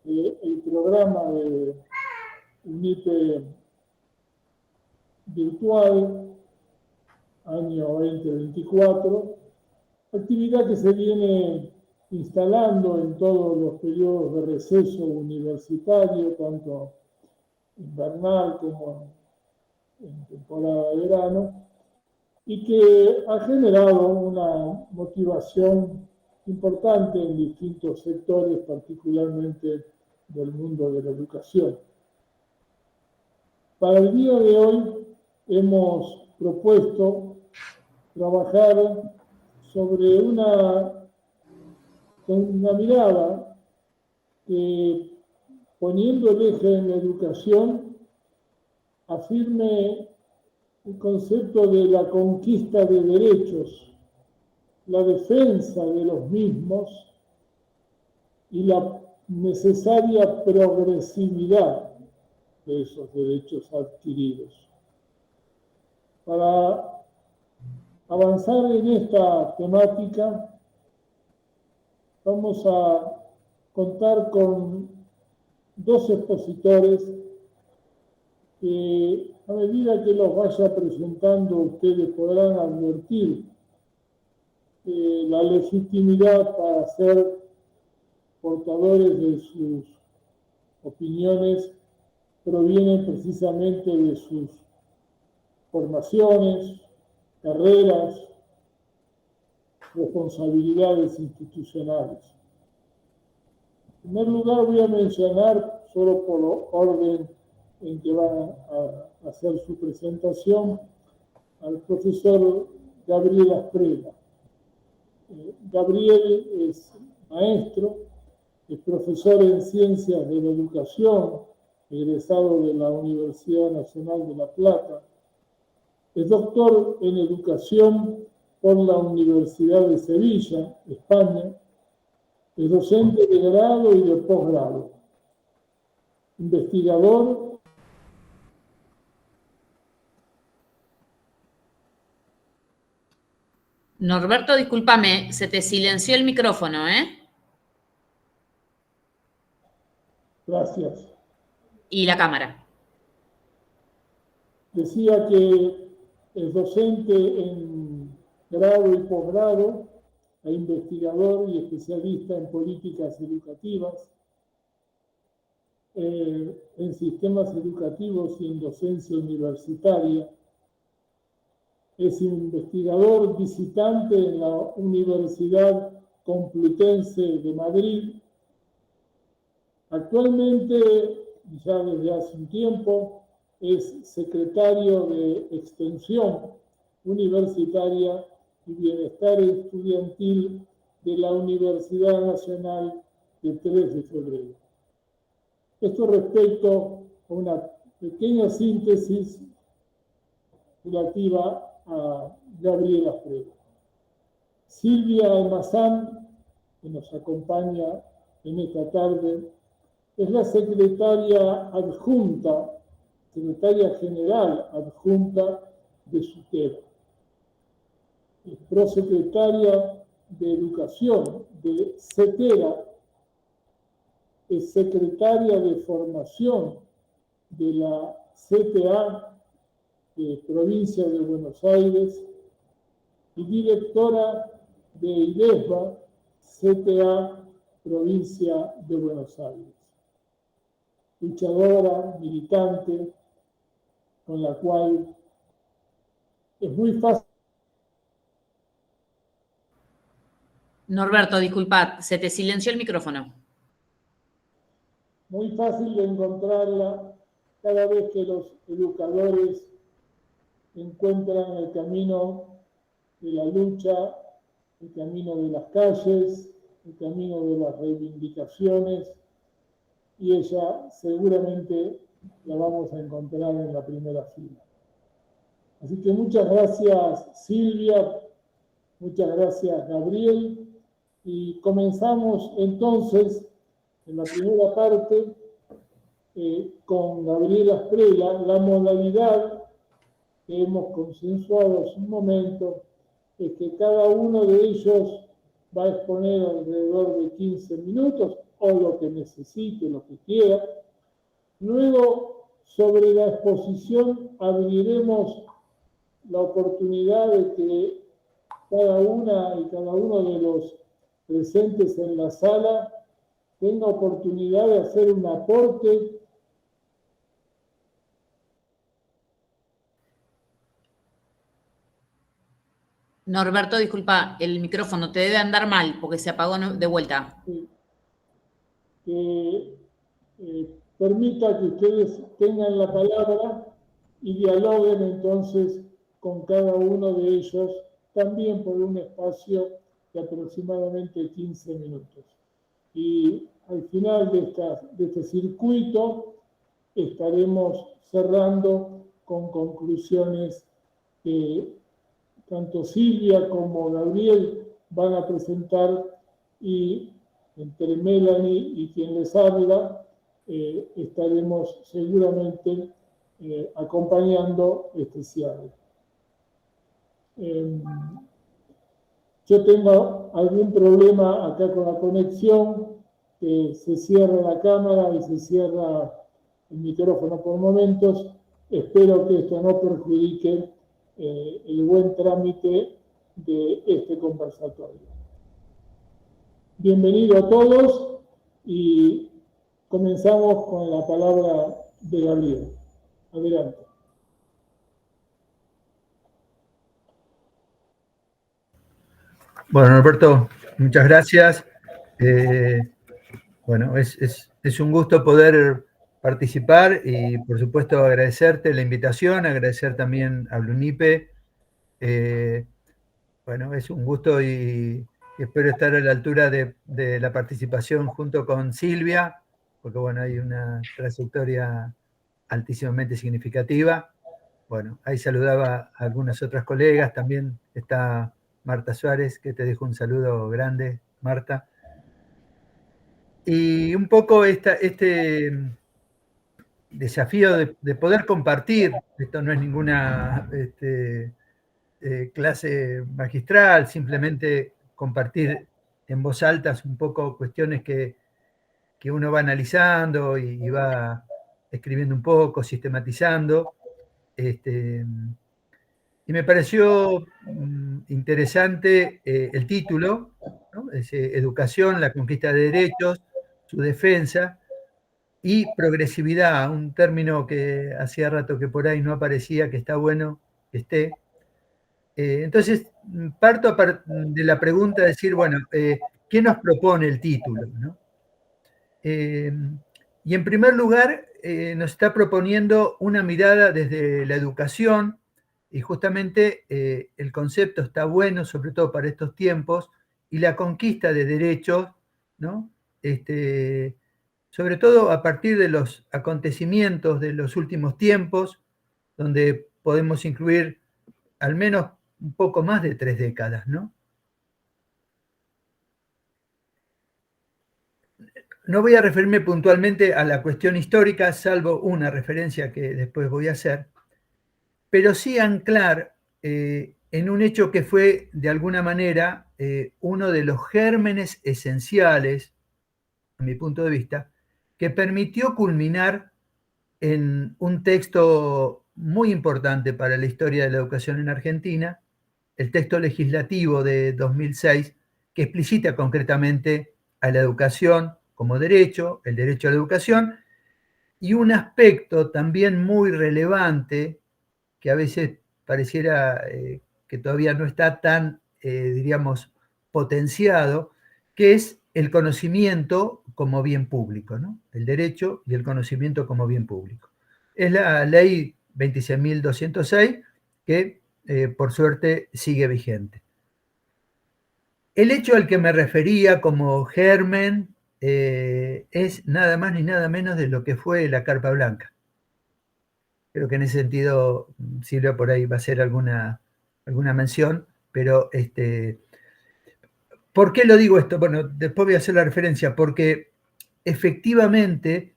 el programa de UNIPE virtual, año 2024, actividad que se viene instalando en todos los periodos de receso universitario, tanto invernal como en temporada de verano, y que ha generado una motivación importante en distintos sectores, particularmente del mundo de la educación. Para el día de hoy hemos propuesto trabajar sobre una mirada que, poniendo el eje en la educación, afirme el concepto de la conquista de derechos, la defensa de los mismos y la necesaria progresividad de esos derechos adquiridos. Para avanzar en esta temática, vamos a contar con dos expositores que, a medida que los vaya presentando, ustedes podrán advertir la legitimidad para ser portadores de sus opiniones provienen precisamente de sus formaciones, carreras, responsabilidades institucionales. En primer lugar, voy a mencionar, solo por orden en que van a hacer su presentación, al profesor Gabriel Asprela. Gabriel es maestro, es profesor en Ciencias de la Educación, egresado de la Universidad Nacional de La Plata. Es doctor en Educación por la Universidad de Sevilla, España. Es docente de grado y de posgrado. Investigador. Norberto, discúlpame, se te silenció el micrófono, ¿eh? Gracias. Y la cámara. Decía que es docente en grado y posgrado, e investigador y especialista en políticas educativas, en sistemas educativos y en docencia universitaria. Es investigador visitante en la Universidad Complutense de Madrid. Actualmente, ya desde hace un tiempo, es secretario de Extensión Universitaria y Bienestar Estudiantil de la Universidad Nacional de 3 de Febrero. Esto respecto a una pequeña síntesis relativa a Gabriel Asprela. Silvia Almazán, que nos acompaña en esta tarde, es la secretaria adjunta, secretaria general adjunta de SUTEBA. Es prosecretaria de Educación de CETERA, es secretaria de Formación de la CTA de Provincia de Buenos Aires y directora de IDESBA, CTA, Provincia de Buenos Aires. Luchadora, militante, con la cual es muy fácil. Norberto, disculpad, se te silenció el micrófono. Muy fácil de encontrarla cada vez que los educadores encuentran el camino de la lucha, el camino de las calles, el camino de las reivindicaciones, y ella seguramente la vamos a encontrar en la primera fila. Así que muchas gracias, Silvia, muchas gracias, Gabriel, y comenzamos entonces en la primera parte con Gabriel Asprela. La modalidad que hemos consensuado hace un momento es que cada uno de ellos va a exponer alrededor de 15 minutos, o lo que necesite, lo que quiera. Luego, sobre la exposición, abriremos la oportunidad de que cada una y cada uno de los presentes en la sala tenga oportunidad de hacer un aporte. Norberto, disculpa, el micrófono te debe andar mal porque se apagó de vuelta. Que permita que ustedes tengan la palabra y dialoguen entonces con cada uno de ellos, también por un espacio de aproximadamente 15 minutos. Y al final de este circuito estaremos cerrando con conclusiones que tanto Silvia como Gabriel van a presentar, y entre Melanie y quien les habla estaremos seguramente acompañando este cierre. Yo tengo algún problema acá con la conexión, que se cierra la cámara y se cierra el micrófono por momentos. Espero que esto no perjudique el buen trámite de este conversatorio. Bienvenido a todos y comenzamos con la palabra de Gabriel. Adelante. Bueno, Norberto, muchas gracias. Bueno, es un gusto poder participar y, por supuesto, agradecerte la invitación, agradecer también a Blunipe. Bueno, es un gusto y espero estar a la altura de la participación junto con Silvia, porque, bueno, hay una trayectoria altísimamente significativa. Bueno, ahí saludaba a algunas otras colegas, también está Marta Suárez, que te dejo un saludo grande, Marta. Y un poco este desafío de poder compartir, esto no es ninguna clase magistral, simplemente compartir en voz alta un poco cuestiones que uno va analizando y va escribiendo un poco, sistematizando. Y me pareció interesante el título, ¿no? Educación, la conquista de derechos, su defensa y progresividad, un término que hacía rato que por ahí no aparecía, que está bueno que esté. Entonces, parto de la pregunta de decir, bueno, ¿qué nos propone el título, ¿no? Y en primer lugar, nos está proponiendo una mirada desde la educación, y justamente el concepto está bueno, sobre todo para estos tiempos, y la conquista de derechos, ¿no? Sobre todo a partir de los acontecimientos de los últimos tiempos, donde podemos incluir al menos un poco más de 3 décadas, ¿no? No voy a referirme puntualmente a la cuestión histórica, salvo una referencia que después voy a hacer, pero sí anclar en un hecho que fue, de alguna manera, uno de los gérmenes esenciales, a mi punto de vista, que permitió culminar en un texto muy importante para la historia de la educación en Argentina, el texto legislativo de 2006, que explicita concretamente a la educación como derecho, el derecho a la educación, y un aspecto también muy relevante, que a veces pareciera que todavía no está tan, diríamos, potenciado, que es el conocimiento como bien público, ¿no? El derecho y el conocimiento como bien público. Es la ley 26.206 que, por suerte, sigue vigente. El hecho al que me refería como germen es nada más ni nada menos de lo que fue la Carpa Blanca. Creo que en ese sentido Silvia por ahí va a hacer alguna mención, pero ¿por qué lo digo esto? Bueno, después voy a hacer la referencia, porque efectivamente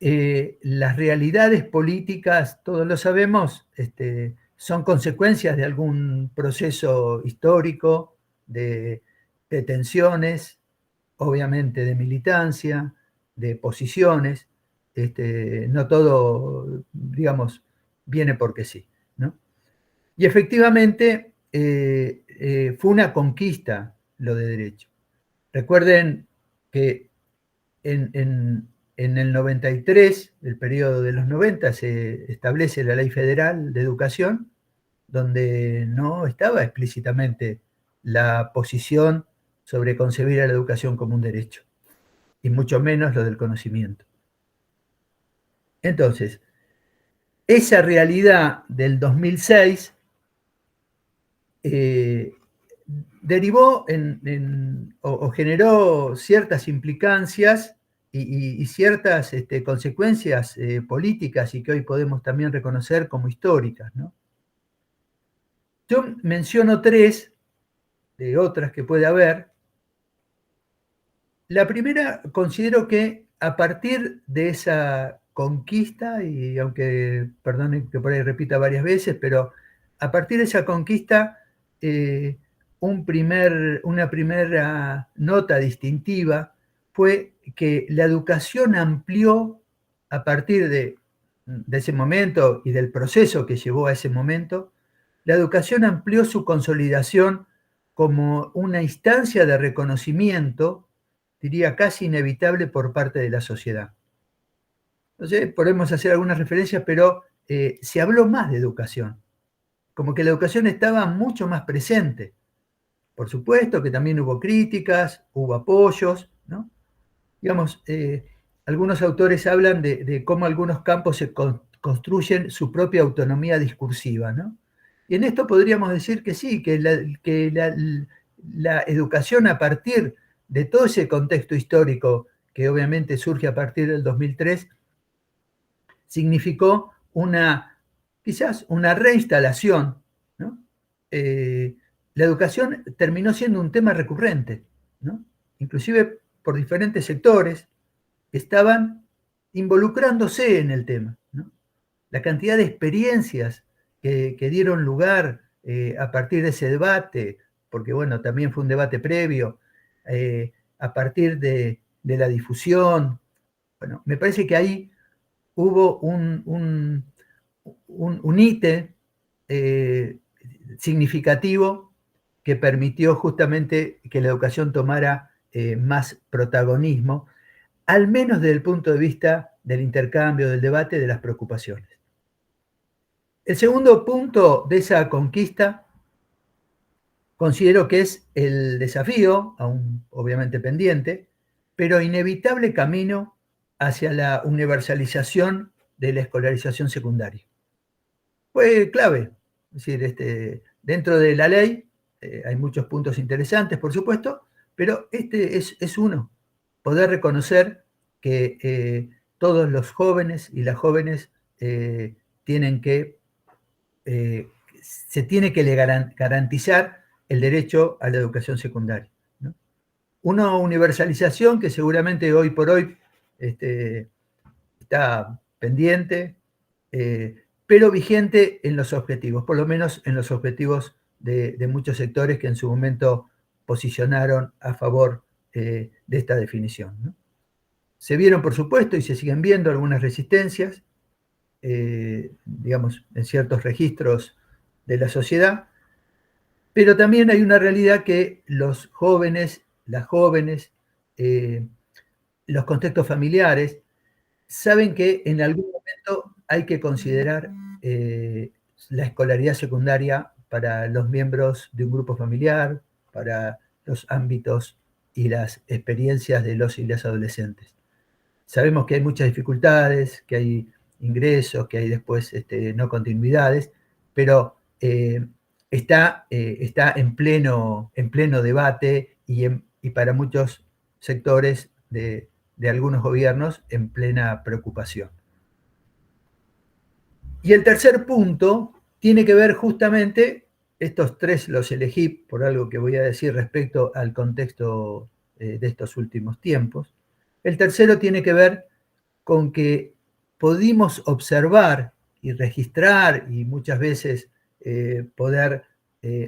las realidades políticas, todos lo sabemos, son consecuencias de algún proceso histórico, de tensiones, obviamente de militancia, de posiciones, no todo, digamos, viene porque sí, ¿no? Y efectivamente fue una conquista lo de derecho. Recuerden que en el 93, el periodo de los 90, se establece la Ley Federal de Educación, donde no estaba explícitamente la posición sobre concebir a la educación como un derecho, y mucho menos lo del conocimiento. Entonces, esa realidad del 2006 derivó o generó ciertas implicancias y ciertas consecuencias políticas y que hoy podemos también reconocer como históricas, ¿no? Yo menciono 3 de otras que puede haber. La primera, considero que a partir de esa conquista, y aunque, perdonen que por ahí repita varias veces, pero a partir de esa conquista, una primera nota distintiva fue que la educación amplió a partir de ese momento y del proceso que llevó a ese momento, la educación amplió su consolidación como una instancia de reconocimiento, diría casi inevitable por parte de la sociedad. Entonces, podemos hacer algunas referencias, pero se habló más de educación, como que la educación estaba mucho más presente. Por supuesto que también hubo críticas, hubo apoyos, ¿no? Digamos, algunos autores hablan de cómo algunos campos se construyen su propia autonomía discursiva, ¿no? Y en esto podríamos decir que sí, que la educación a partir de todo ese contexto histórico que obviamente surge a partir del 2003, significó quizás una reinstalación, ¿no? La educación terminó siendo un tema recurrente, ¿no? Inclusive por diferentes sectores que estaban involucrándose en el tema, ¿no? La cantidad de experiencias que dieron lugar a partir de ese debate, porque bueno, también fue un debate previo, a partir de la difusión. Bueno, me parece que ahí hubo un ítem significativo que permitió justamente que la educación tomara más protagonismo, al menos desde el punto de vista del intercambio, del debate, de las preocupaciones. El segundo punto de esa conquista considero que es el desafío, aún obviamente pendiente, pero inevitable camino hacia la universalización de la escolarización secundaria. Fue clave, es decir, dentro de la ley hay muchos puntos interesantes, por supuesto, pero este es uno, poder reconocer que todos los jóvenes y las jóvenes tienen que se tiene que garantizar el derecho a la educación secundaria, ¿no? Una universalización que seguramente hoy por hoy está pendiente, pero vigente en los objetivos, por lo menos en los objetivos de muchos sectores que en su momento posicionaron a favor de esta definición, ¿no? Se vieron, por supuesto, y se siguen viendo algunas resistencias, digamos, en ciertos registros de la sociedad, pero también hay una realidad que los jóvenes, las jóvenes, los contextos familiares, saben que en algún momento hay que considerar la escolaridad secundaria para los miembros de un grupo familiar, para los ámbitos y las experiencias de los y las adolescentes. Sabemos que hay muchas dificultades, que hay ingresos, que hay después no continuidades, pero está en pleno debate y para muchos sectores de algunos gobiernos en plena preocupación. Y el tercer punto tiene que ver justamente, estos 3 los elegí por algo que voy a decir respecto al contexto de estos últimos tiempos. El tercero tiene que ver con que pudimos observar y registrar y muchas veces poder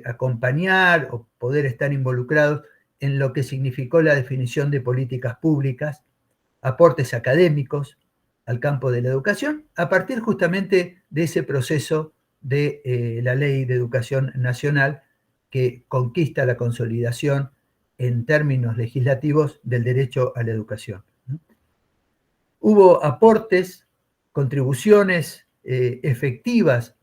acompañar o poder estar involucrados en lo que significó la definición de políticas públicas, aportes académicos al campo de la educación, a partir justamente de ese proceso de la Ley de Educación Nacional que conquista la consolidación en términos legislativos del derecho a la educación. Hubo aportes, contribuciones efectivas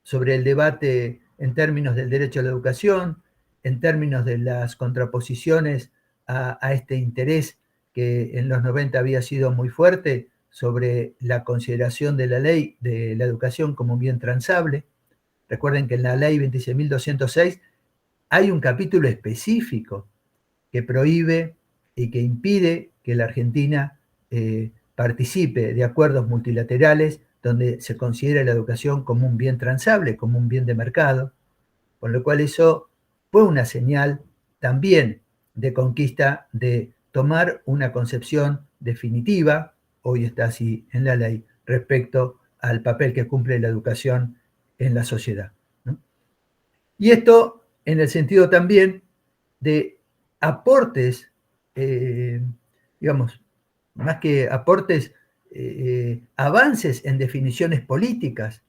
sobre el debate en términos del derecho a la educación, en términos de las contraposiciones a este interés que en los 90 había sido muy fuerte sobre la consideración de la ley de la educación como un bien transable. Recuerden que en la ley 26.206 hay un capítulo específico que prohíbe y que impide que la Argentina participe de acuerdos multilaterales donde se considera la educación como un bien transable, como un bien de mercado, con lo cual eso fue una señal también de conquista, de tomar una concepción definitiva, hoy está así en la ley, respecto al papel que cumple la educación en la sociedad, ¿no? Y esto en el sentido también de aportes, digamos, más que aportes, avances en definiciones políticas,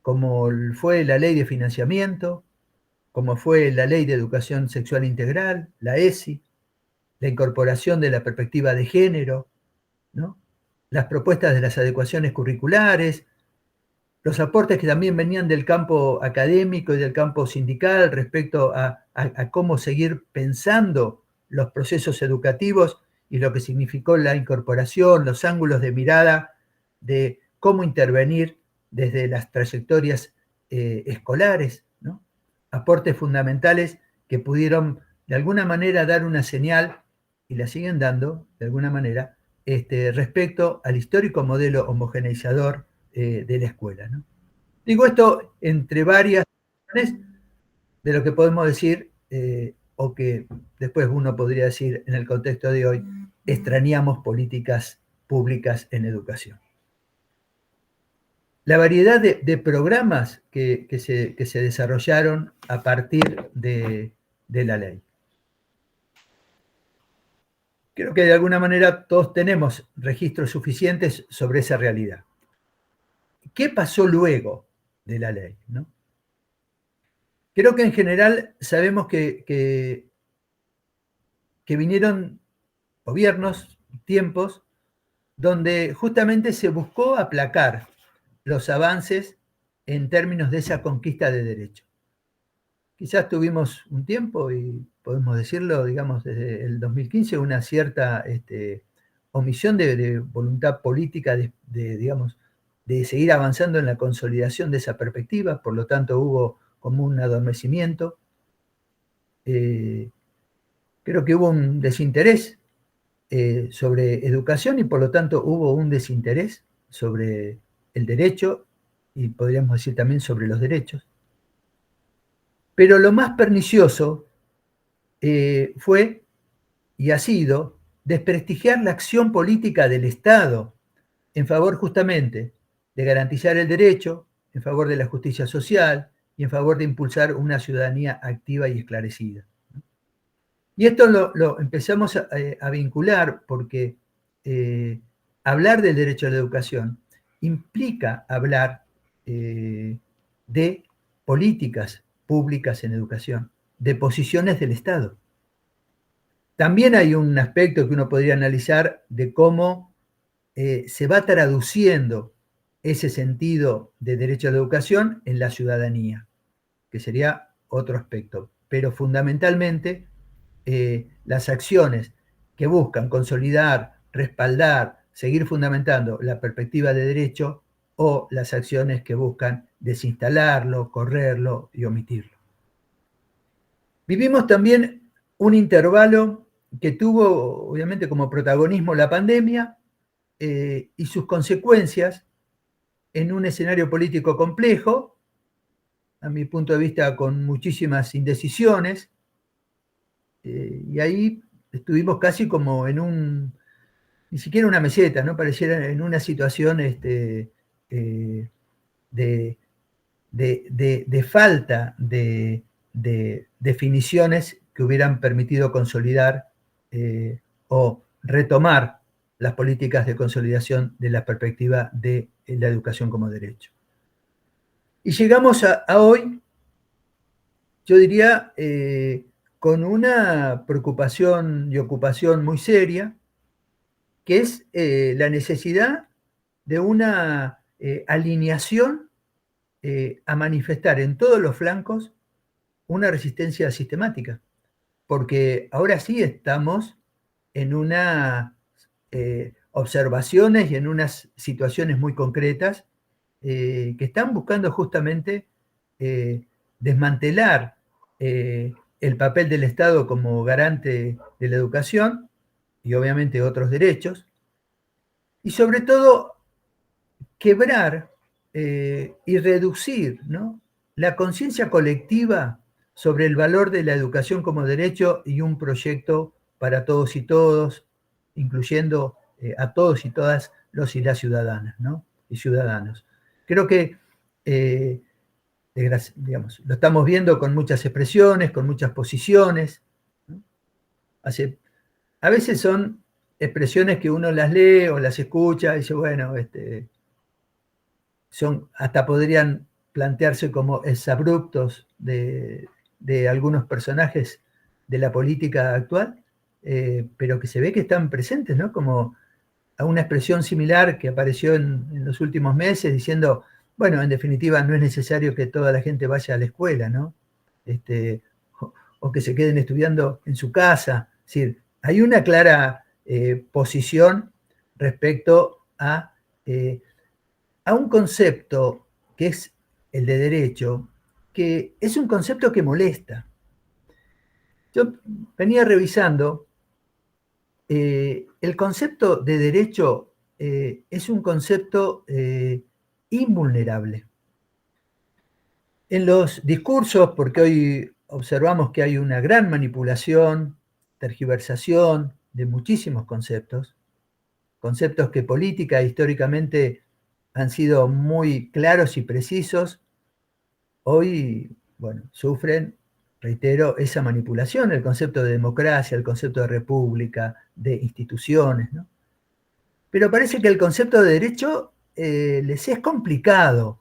como fue la ley de financiamiento, como fue la ley de educación sexual integral, la ESI, la incorporación de la perspectiva de género, ¿no? Las propuestas de las adecuaciones curriculares, los aportes que también venían del campo académico y del campo sindical respecto a cómo seguir pensando los procesos educativos y lo que significó la incorporación, los ángulos de mirada de cómo intervenir desde las trayectorias escolares, ¿no? Aportes fundamentales que pudieron de alguna manera dar una señal, y la siguen dando de alguna manera, respecto al histórico modelo homogeneizador de la escuela, ¿no? Digo esto entre varias de lo que podemos decir, o que después uno podría decir en el contexto de hoy, extrañamos políticas públicas en educación. La variedad de programas que se desarrollaron a partir de la ley. Creo que de alguna manera todos tenemos registros suficientes sobre esa realidad. ¿Qué pasó luego de la ley, ¿no? Creo que en general sabemos que vinieron gobiernos, tiempos, donde justamente se buscó aplacar los avances en términos de esa conquista de derechos. Quizás tuvimos un tiempo, y podemos decirlo, digamos, desde el 2015, una cierta omisión de voluntad política digamos, de seguir avanzando en la consolidación de esa perspectiva, por lo tanto hubo como un adormecimiento. Creo que hubo un desinterés sobre educación y por lo tanto hubo un desinterés sobre el derecho y podríamos decir también sobre los derechos. Pero lo más pernicioso fue y ha sido desprestigiar la acción política del Estado en favor justamente de garantizar el derecho, en favor de la justicia social y en favor de impulsar una ciudadanía activa y esclarecida. Y esto lo empezamos a vincular porque hablar del derecho a la educación implica hablar de políticas públicas en educación, de posiciones del Estado. También hay un aspecto que uno podría analizar de cómo se va traduciendo ese sentido de derecho a la educación en la ciudadanía, que sería otro aspecto. Pero fundamentalmente las acciones que buscan consolidar, respaldar, seguir fundamentando la perspectiva de derecho o las acciones que buscan desinstalarlo, correrlo y omitirlo. Vivimos también un intervalo que tuvo obviamente como protagonismo la pandemia y sus consecuencias en un escenario político complejo, a mi punto de vista con muchísimas indecisiones, y ahí estuvimos casi como en ni siquiera una meseta, ¿no? Pareciera en una situación de falta de definiciones que hubieran permitido consolidar o retomar las políticas de consolidación de la perspectiva de la educación como derecho. Y llegamos a hoy, yo diría, con una preocupación y ocupación muy seria, que es la necesidad de una alineación a manifestar en todos los flancos una resistencia sistemática, porque ahora sí estamos en unas observaciones y en unas situaciones muy concretas que están buscando justamente desmantelar el papel del Estado como garante de la educación y obviamente otros derechos, y sobre todo quebrar y reducir, ¿no?, la conciencia colectiva sobre el valor de la educación como derecho y un proyecto para todos y todos, incluyendo a todos y todas los y las ciudadanas, ¿no?, y ciudadanos. Creo que, digamos, lo estamos viendo con muchas expresiones, con muchas posiciones, ¿no? A veces son expresiones que uno las lee o las escucha y dice, bueno, hasta podrían plantearse como exabruptos de algunos personajes de la política actual, pero que se ve que están presentes, ¿no? Como a una expresión similar que apareció en los últimos meses diciendo, bueno, en definitiva no es necesario que toda la gente vaya a la escuela, ¿no? O que se queden estudiando en su casa. Es decir, hay una clara posición respecto a un concepto que es el de derecho, que es un concepto que molesta. Yo venía revisando, el concepto de derecho es un concepto invulnerable. En los discursos, porque hoy observamos que hay una gran manipulación, tergiversación de muchísimos conceptos que política e históricamente han sido muy claros y precisos, hoy, bueno, sufren, reitero, esa manipulación, el concepto de democracia, el concepto de república, de instituciones, ¿no? Pero parece que el concepto de derecho les es complicado,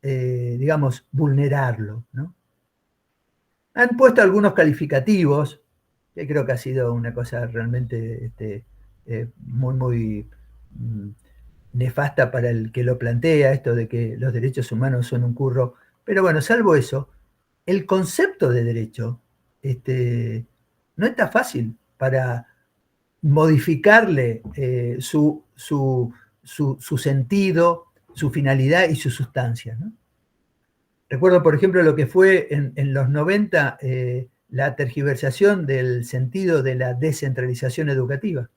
digamos, vulnerarlo, ¿no? Han puesto algunos calificativos, que creo que ha sido una cosa realmente muy, muy nefasta para el que lo plantea, esto de que los derechos humanos son un curro. Pero bueno, salvo eso, el concepto de derecho no está fácil para modificarle su sentido, su finalidad y su sustancia, ¿no? Recuerdo, por ejemplo, lo que fue en los 90 la tergiversación del sentido de la descentralización educativa,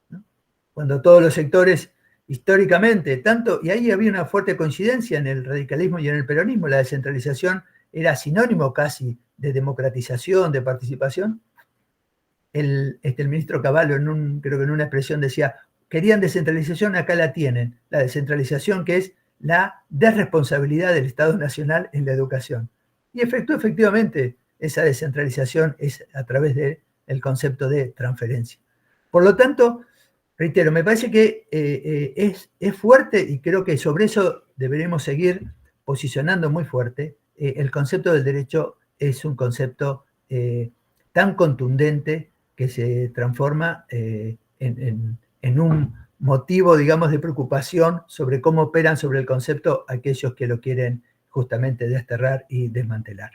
¿no? Cuando todos los sectores históricamente, tanto, y ahí había una fuerte coincidencia en el radicalismo y en el peronismo, la descentralización era sinónimo casi de democratización, de participación. El ministro Cavallo, creo que en una expresión decía, querían descentralización, acá la tienen, la descentralización que es la desresponsabilidad del Estado Nacional en la educación. Y efectivamente esa descentralización es a través del concepto de transferencia. Por lo tanto, reitero, me parece que es fuerte y creo que sobre eso deberemos seguir posicionando muy fuerte. El concepto del derecho es un concepto tan contundente que se transforma en un motivo, digamos, de preocupación sobre cómo operan sobre el concepto aquellos que lo quieren justamente desterrar y desmantelar.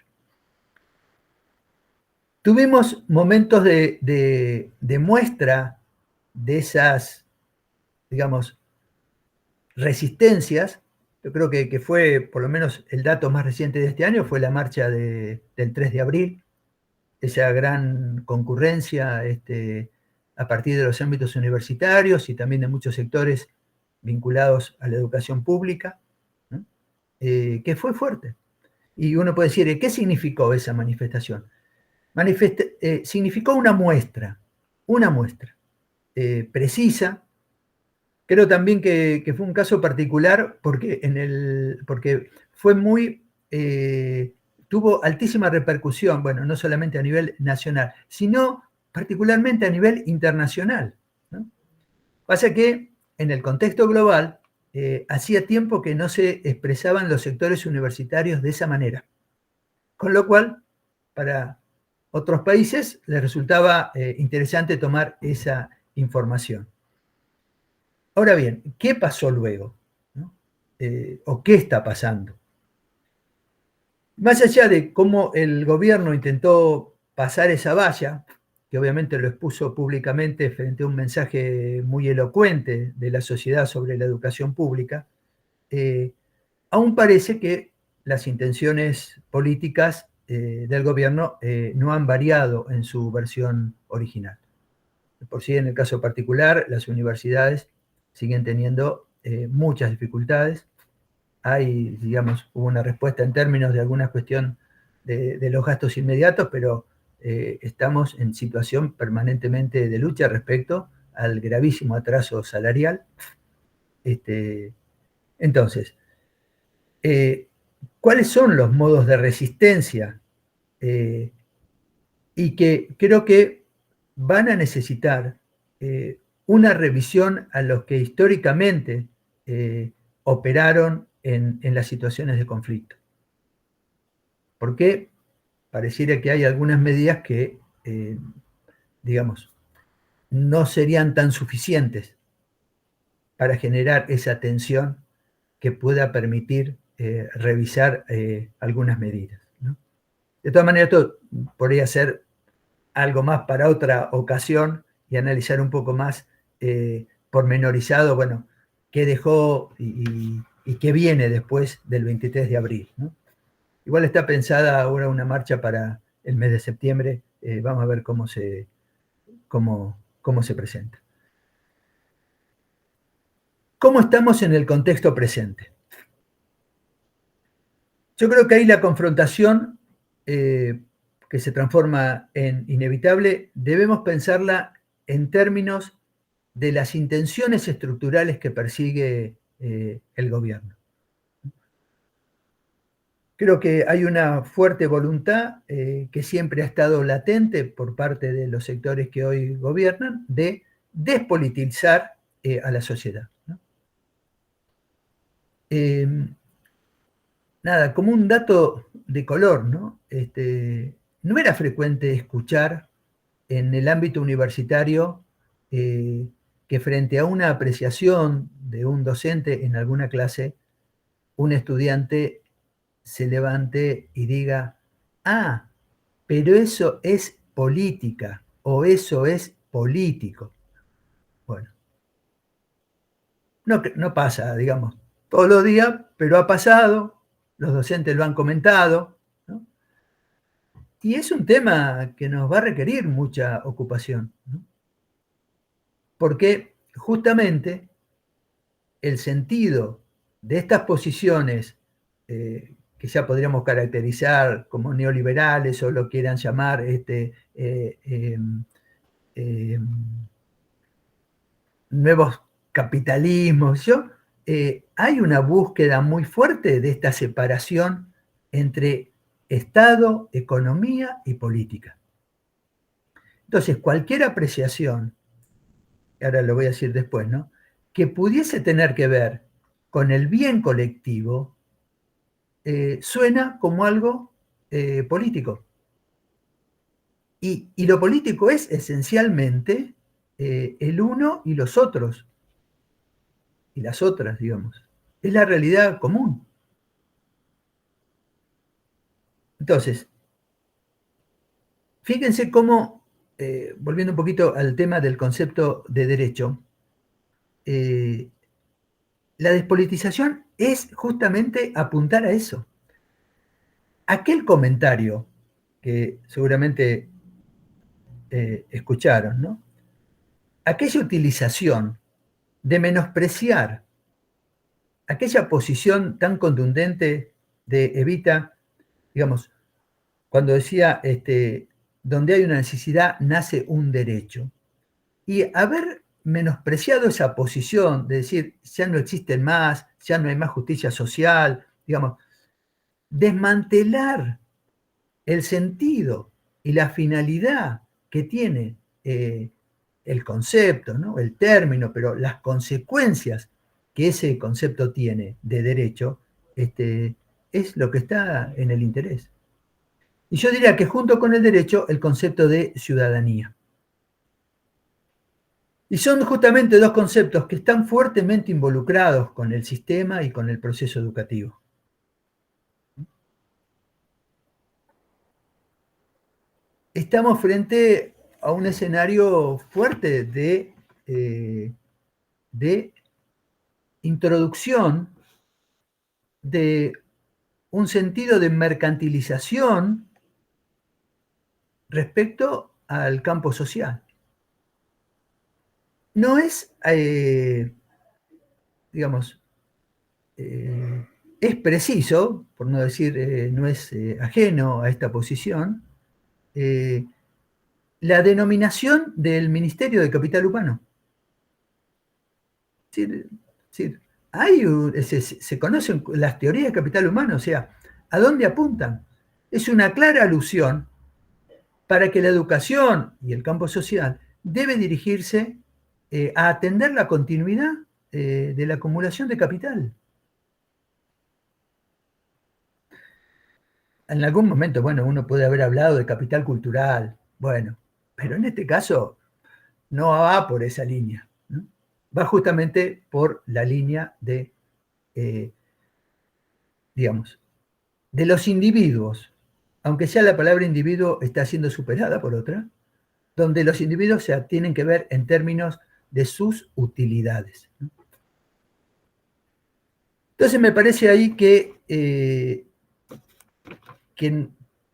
Tuvimos momentos de muestra de esas, digamos, resistencias. Yo creo que fue, por lo menos el dato más reciente de este año, fue la marcha del 3 de abril, esa gran concurrencia a partir de los ámbitos universitarios y también de muchos sectores vinculados a la educación pública, ¿no? Que fue fuerte. Y uno puede decir, ¿qué significó esa manifestación? Significó una muestra precisa. Creo también que fue un caso particular porque fue tuvo tuvo altísima repercusión, bueno, no solamente a nivel nacional, sino particularmente a nivel internacional, ¿no? Pasa que en el contexto global hacía tiempo que no se expresaban los sectores universitarios de esa manera, con lo cual para otros países les resultaba interesante tomar esa información. Ahora bien, ¿qué pasó luego? ¿No? ¿O qué está pasando? Más allá de cómo el gobierno intentó pasar esa valla, que obviamente lo expuso públicamente frente a un mensaje muy elocuente de la sociedad sobre la educación pública, aún parece que las intenciones políticas del gobierno no han variado en su versión original. Por sí, en el caso particular, las universidades siguen teniendo muchas dificultades. Hay, digamos, hubo una respuesta en términos de alguna cuestión de los gastos inmediatos, pero estamos en situación permanentemente de lucha respecto al gravísimo atraso salarial. Entonces, ¿cuáles son los modos de resistencia? Y que creo que van a necesitar una revisión a los que históricamente operaron en las situaciones de conflicto. Porque pareciera que hay algunas medidas que, digamos, no serían tan suficientes para generar esa tensión que pueda permitir revisar algunas medidas, ¿no? De todas maneras, esto podría ser algo más para otra ocasión y analizar un poco más pormenorizado, bueno, qué dejó y qué viene después del 23 de abril, ¿no? Igual está pensada ahora una marcha para el mes de septiembre, vamos a ver cómo se presenta. ¿Cómo estamos en el contexto presente? Yo creo que ahí la confrontación que se transforma en inevitable, debemos pensarla en términos de las intenciones estructurales que persigue el gobierno. Creo que hay una fuerte voluntad que siempre ha estado latente por parte de los sectores que hoy gobiernan de despolitizar a la sociedad, ¿no? Nada, como un dato de color, ¿no? No era frecuente escuchar en el ámbito universitario que frente a una apreciación de un docente en alguna clase, un estudiante se levante y diga, ah, pero eso es política o eso es político. Bueno, no pasa, digamos, todos los días, pero ha pasado, los docentes lo han comentado, ¿no? Y es un tema que nos va a requerir mucha ocupación, ¿no? Porque justamente el sentido de estas posiciones que ya podríamos caracterizar como neoliberales o lo quieran llamar nuevos capitalismos, hay una búsqueda muy fuerte de esta separación entre Estado, economía y política. Entonces, cualquier apreciación, ahora lo voy a decir después, ¿no?, que pudiese tener que ver con el bien colectivo, suena como algo político. Y lo político es esencialmente el uno y los otros, y las otras, digamos. Es la realidad común. Entonces, fíjense cómo, volviendo un poquito al tema del concepto de derecho, la despolitización es justamente apuntar a eso. Aquel comentario que seguramente escucharon, ¿no?, aquella utilización de menospreciar aquella posición tan contundente de Evita, digamos, cuando decía, donde hay una necesidad nace un derecho, y haber menospreciado esa posición de decir, ya no existen más, ya no hay más justicia social, digamos, desmantelar el sentido y la finalidad que tiene el concepto, ¿no? El término, pero las consecuencias que ese concepto tiene de derecho, es lo que está en el interés. Y yo diría que junto con el derecho, el concepto de ciudadanía. Y son justamente dos conceptos que están fuertemente involucrados con el sistema y con el proceso educativo. Estamos frente a un escenario fuerte de introducción de un sentido de mercantilización respecto al campo social. No es, digamos, es preciso, por no decir, no es ajeno a esta posición, la denominación del Ministerio de Capital Humano. Se conocen las teorías de capital humano, o sea, ¿a dónde apuntan? Es una clara alusión para que la educación y el campo social debe dirigirse a atender la continuidad de la acumulación de capital. En algún momento, bueno, uno puede haber hablado de capital cultural, bueno, pero en este caso no va por esa línea, ¿no? Va justamente por la línea de, digamos, de los individuos, aunque ya la palabra individuo está siendo superada por otra, donde los individuos se tienen que ver en términos de sus utilidades, ¿no? Entonces me parece ahí que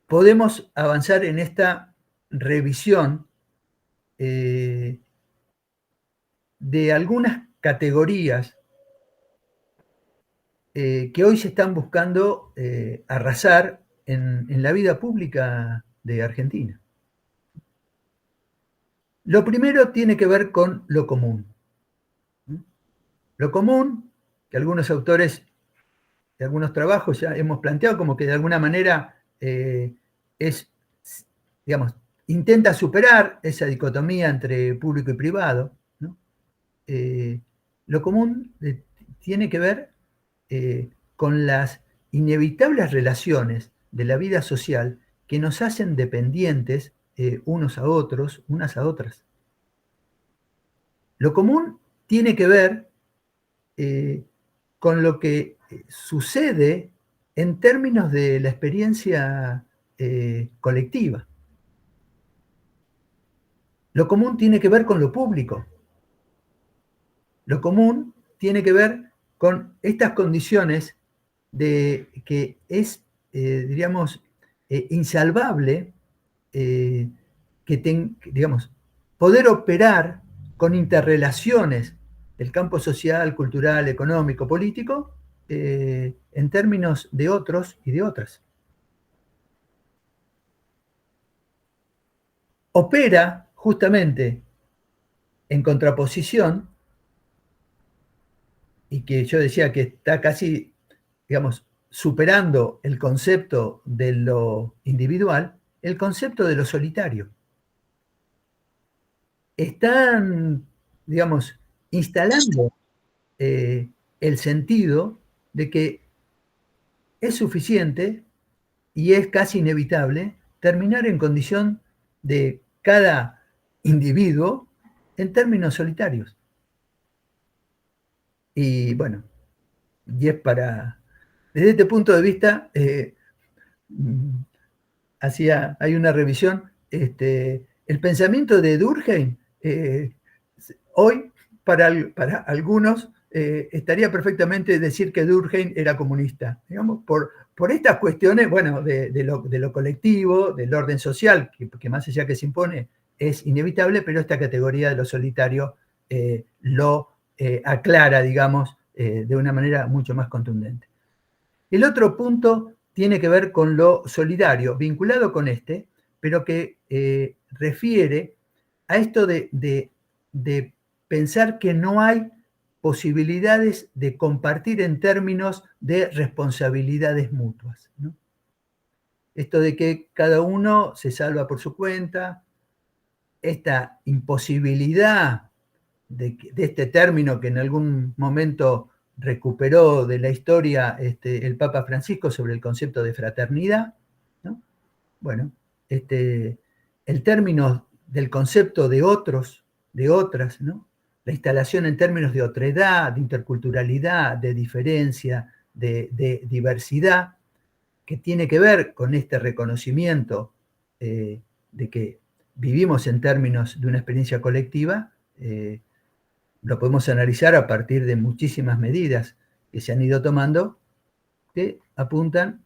podemos avanzar en esta revisión de algunas categorías que hoy se están buscando arrasar en la vida pública de Argentina. Lo primero tiene que ver con lo común. Lo común, que algunos autores de algunos trabajos ya hemos planteado como que de alguna manera digamos, intenta superar esa dicotomía entre público y privado, ¿no? Lo común tiene que ver con las inevitables relaciones de la vida social que nos hacen dependientes unos a otros, unas a otras. Lo común tiene que ver con lo que sucede en términos de la experiencia colectiva. Lo común tiene que ver con lo público. Lo común tiene que ver con estas condiciones de que es, diríamos, insalvable digamos, poder operar con interrelaciones del campo social, cultural, económico, político, en términos de otros y de otras. Opera justamente en contraposición, y que yo decía que está casi, digamos, superando el concepto de lo individual, el concepto de lo solitario. Están, digamos, instalando el sentido de que es suficiente y es casi inevitable terminar en condición de cada individuo en términos solitarios. Y bueno, y es desde este punto de vista, hay una revisión, el pensamiento de Durkheim, hoy para algunos estaría perfectamente decir que Durkheim era comunista, digamos, por estas cuestiones, bueno, de lo colectivo, del orden social, que más allá que se impone es inevitable, pero esta categoría de lo solitario lo aclara, digamos, de una manera mucho más contundente. El otro punto tiene que ver con lo solidario, vinculado con este, pero que refiere a esto de pensar que no hay posibilidades de compartir en términos de responsabilidades mutuas, ¿no? esto de que cada uno se salva por su cuenta, esta imposibilidad de este término que en algún momento recuperó de la historia el Papa Francisco sobre el concepto de fraternidad, ¿no? Bueno, el término del concepto de otros, de otras, ¿no? La instalación en términos de otredad, de interculturalidad, de diferencia, de diversidad, que tiene que ver con este reconocimiento de que vivimos en términos de una experiencia colectiva, lo podemos analizar a partir de muchísimas medidas que se han ido tomando que apuntan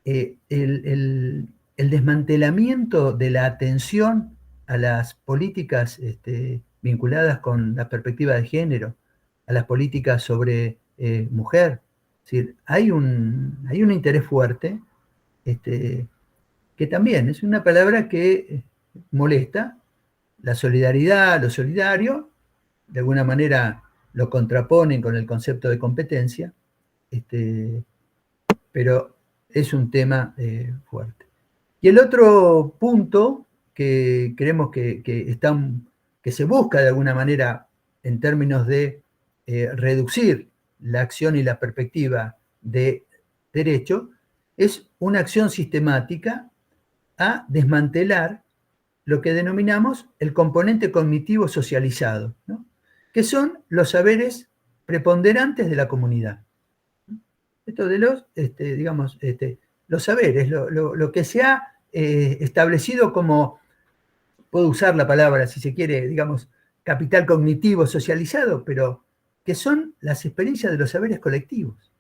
el desmantelamiento de la atención a las políticas vinculadas con la perspectiva de género, a las políticas sobre mujer. Es decir, hay un interés fuerte, que también es una palabra que molesta, la solidaridad, lo solidario, de alguna manera lo contraponen con el concepto de competencia, pero es un tema fuerte. Y el otro punto que creemos que se busca de alguna manera en términos de reducir la acción y la perspectiva de derecho, es una acción sistemática a desmantelar lo que denominamos el componente cognitivo socializado, ¿no? Que son los saberes preponderantes de la comunidad. Esto de los, digamos, los saberes, lo que se ha establecido como, puedo usar la palabra si se quiere, digamos, capital cognitivo socializado, pero que son las experiencias de los saberes colectivos,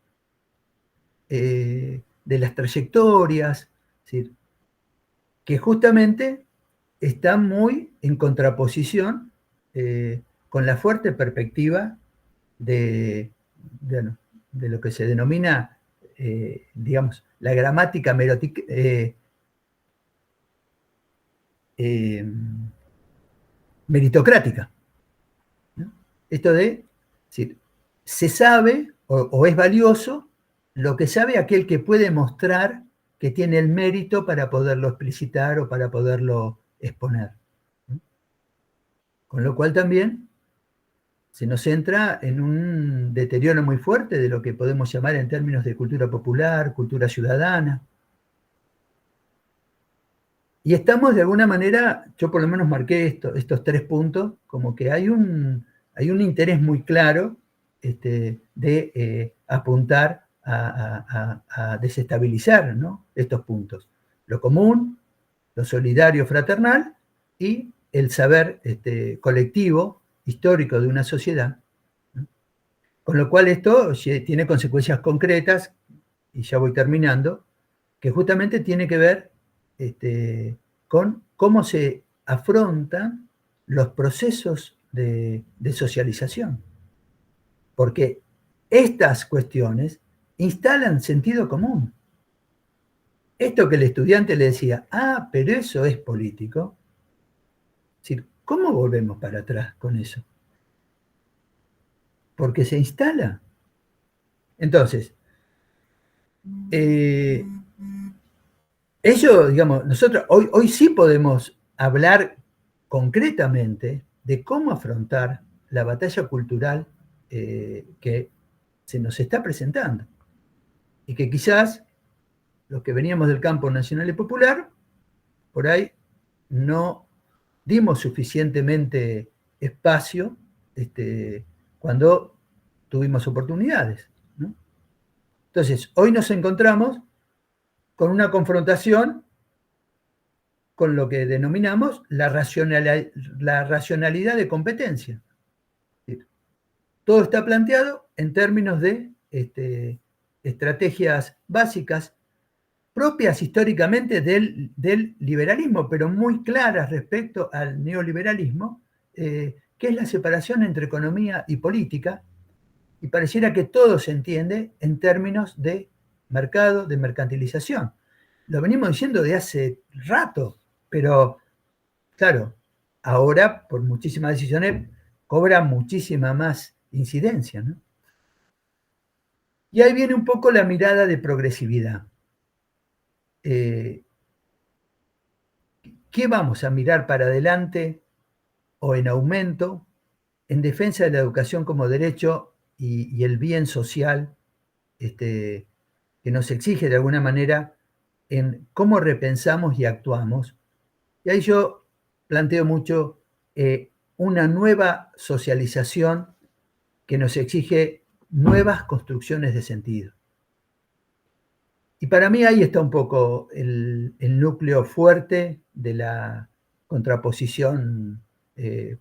de las trayectorias, es decir, que justamente están muy en contraposición con la fuerte perspectiva de lo que se denomina, digamos, la gramática meritocrática, ¿no? Esto de, decir, se sabe o es valioso lo que sabe aquel que puede mostrar que tiene el mérito para poderlo explicitar o para poderlo exponer, ¿no? Con lo cual también se nos entra en un deterioro muy fuerte de lo que podemos llamar en términos de cultura popular, cultura ciudadana. Y estamos de alguna manera, yo por lo menos marqué estos 3 puntos, como que hay un interés muy claro de apuntar a desestabilizar, ¿no?, estos puntos. Lo común, lo solidario fraternal y el saber colectivo, histórico de una sociedad, ¿no? Con lo cual esto tiene consecuencias concretas, y ya voy terminando, que justamente tiene que ver con cómo se afrontan los procesos de socialización. Porque estas cuestiones instalan sentido común. Esto que el estudiante le decía, pero eso es político. Es decir, ¿cómo volvemos para atrás con eso? Porque se instala. Entonces, eso, digamos, nosotros hoy sí podemos hablar concretamente de cómo afrontar la batalla cultural que se nos está presentando. Y que quizás los que veníamos del campo nacional y popular, por ahí no dimos suficientemente espacio cuando tuvimos oportunidades, ¿no? Entonces, hoy nos encontramos con una confrontación con lo que denominamos la racionalidad de competencia. Todo está planteado en términos de estrategias básicas propias históricamente del liberalismo, pero muy claras respecto al neoliberalismo, que es la separación entre economía y política, y pareciera que todo se entiende en términos de mercado, de mercantilización. Lo venimos diciendo de hace rato, pero claro, ahora por muchísimas decisiones cobra muchísima más incidencia, ¿no? Y ahí viene un poco la mirada de progresividad. ¿qué vamos a mirar para adelante o en aumento en defensa de la educación como derecho y el bien social que nos exige de alguna manera en cómo repensamos y actuamos? Y ahí yo planteo mucho una nueva socialización que nos exige nuevas construcciones de sentido. Y para mí ahí está un poco el núcleo fuerte de la contraposición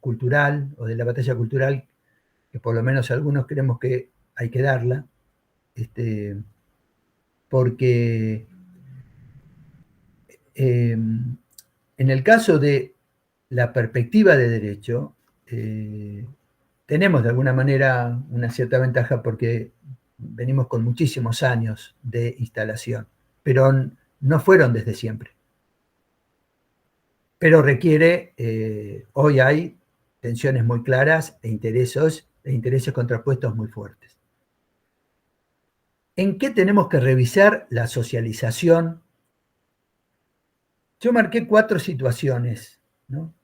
cultural o de la batalla cultural, que por lo menos algunos creemos que hay que darla, porque en el caso de la perspectiva de derecho, tenemos de alguna manera una cierta ventaja porque venimos con muchísimos años de instalación, pero no fueron desde siempre. Pero requiere, hoy hay tensiones muy claras e intereses contrapuestos muy fuertes. ¿En qué tenemos que revisar la socialización? Yo marqué 4 situaciones, ¿no?,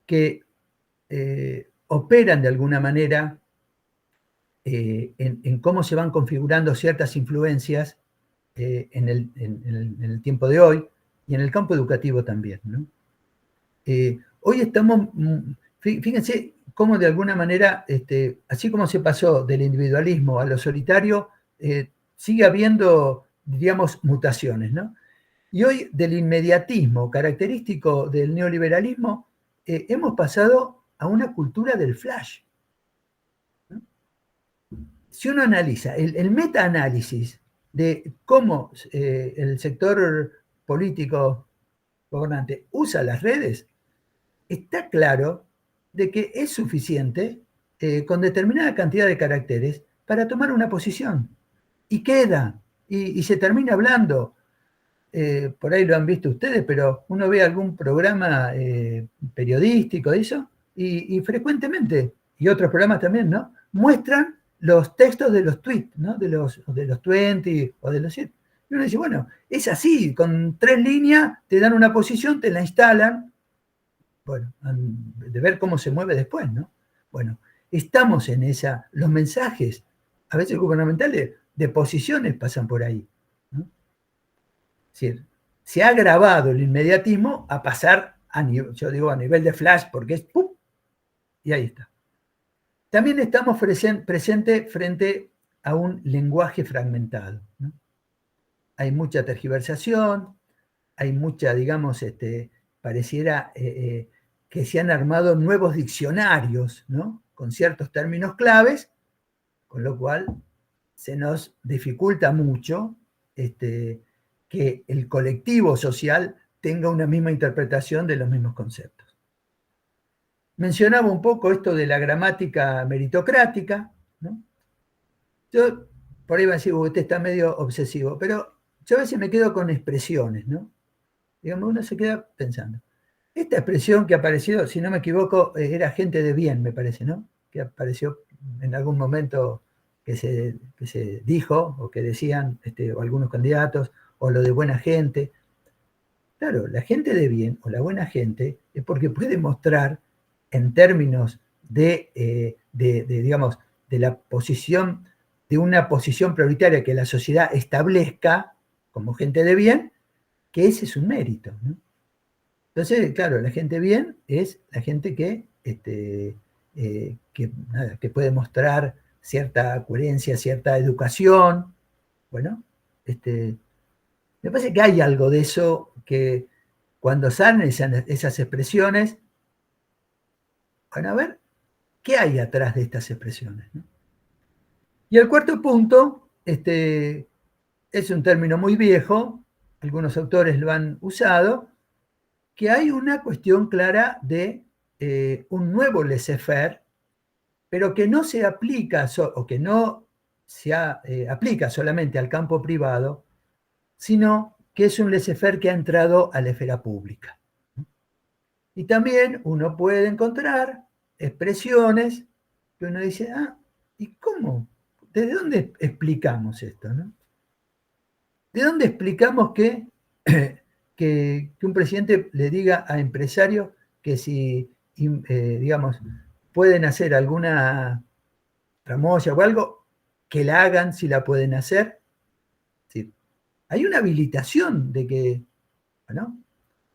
que operan de alguna manera en cómo se van configurando ciertas influencias en el tiempo de hoy y en el campo educativo también, ¿no? Hoy estamos, fíjense cómo de alguna manera, así como se pasó del individualismo a lo solitario, sigue habiendo, diríamos, mutaciones, ¿no? Y hoy del inmediatismo característico del neoliberalismo, hemos pasado a una cultura del flash, ¿no? Si uno analiza el metaanálisis de cómo el sector político gobernante usa las redes, está claro de que es suficiente con determinada cantidad de caracteres para tomar una posición. Y queda, y se termina hablando. Por ahí lo han visto ustedes, pero uno ve algún programa periodístico de eso, y frecuentemente, y otros programas también, ¿no?, muestran los textos de los tweets, ¿no?, de los 20 o de los 7. Y uno dice, bueno, es así, con 3 líneas te dan una posición, te la instalan, bueno, de ver cómo se mueve después, ¿no? Bueno, estamos en esa, los mensajes, a veces gubernamentales, de posiciones pasan por ahí, ¿no? Es decir, se ha agravado el inmediatismo a pasar yo digo a nivel de flash, porque es ¡pum!, y ahí está. También estamos presentes frente a un lenguaje fragmentado, ¿no? Hay mucha tergiversación, hay mucha, digamos, pareciera que se han armado nuevos diccionarios, ¿no?, con ciertos términos claves, con lo cual se nos dificulta mucho que el colectivo social tenga una misma interpretación de los mismos conceptos. Mencionaba un poco esto de la gramática meritocrática, ¿no? Yo por ahí va a decir, usted está medio obsesivo, pero yo a veces me quedo con expresiones, ¿no? Digamos, uno se queda pensando. Esta expresión que apareció, si no me equivoco, era gente de bien, me parece, ¿no?, que apareció en algún momento que se dijo, o que decían o algunos candidatos, o lo de buena gente. Claro, la gente de bien, o la buena gente, es porque puede mostrar en términos digamos, de la posición, de una posición prioritaria que la sociedad establezca como gente de bien, que ese es un mérito, ¿no? Entonces, claro, la gente bien es la gente que puede mostrar cierta coherencia, cierta educación. Bueno, me parece que hay algo de eso que cuando salen esas expresiones, bueno, a ver, ¿qué hay atrás de estas expresiones, ¿no? Y el cuarto punto, es un término muy viejo, algunos autores lo han usado, que hay una cuestión clara de un nuevo laissez-faire, pero que no se aplica, o que no se aplica solamente al campo privado, sino que es un laissez-faire que ha entrado a la esfera pública. Y también uno puede encontrar expresiones que uno dice, ¿y cómo? ¿Desde dónde explicamos esto, no? ¿De dónde explicamos que que un presidente le diga a empresarios que si, digamos, pueden hacer alguna tramoya o algo, que la hagan si la pueden hacer. Sí. Hay una habilitación de que, bueno,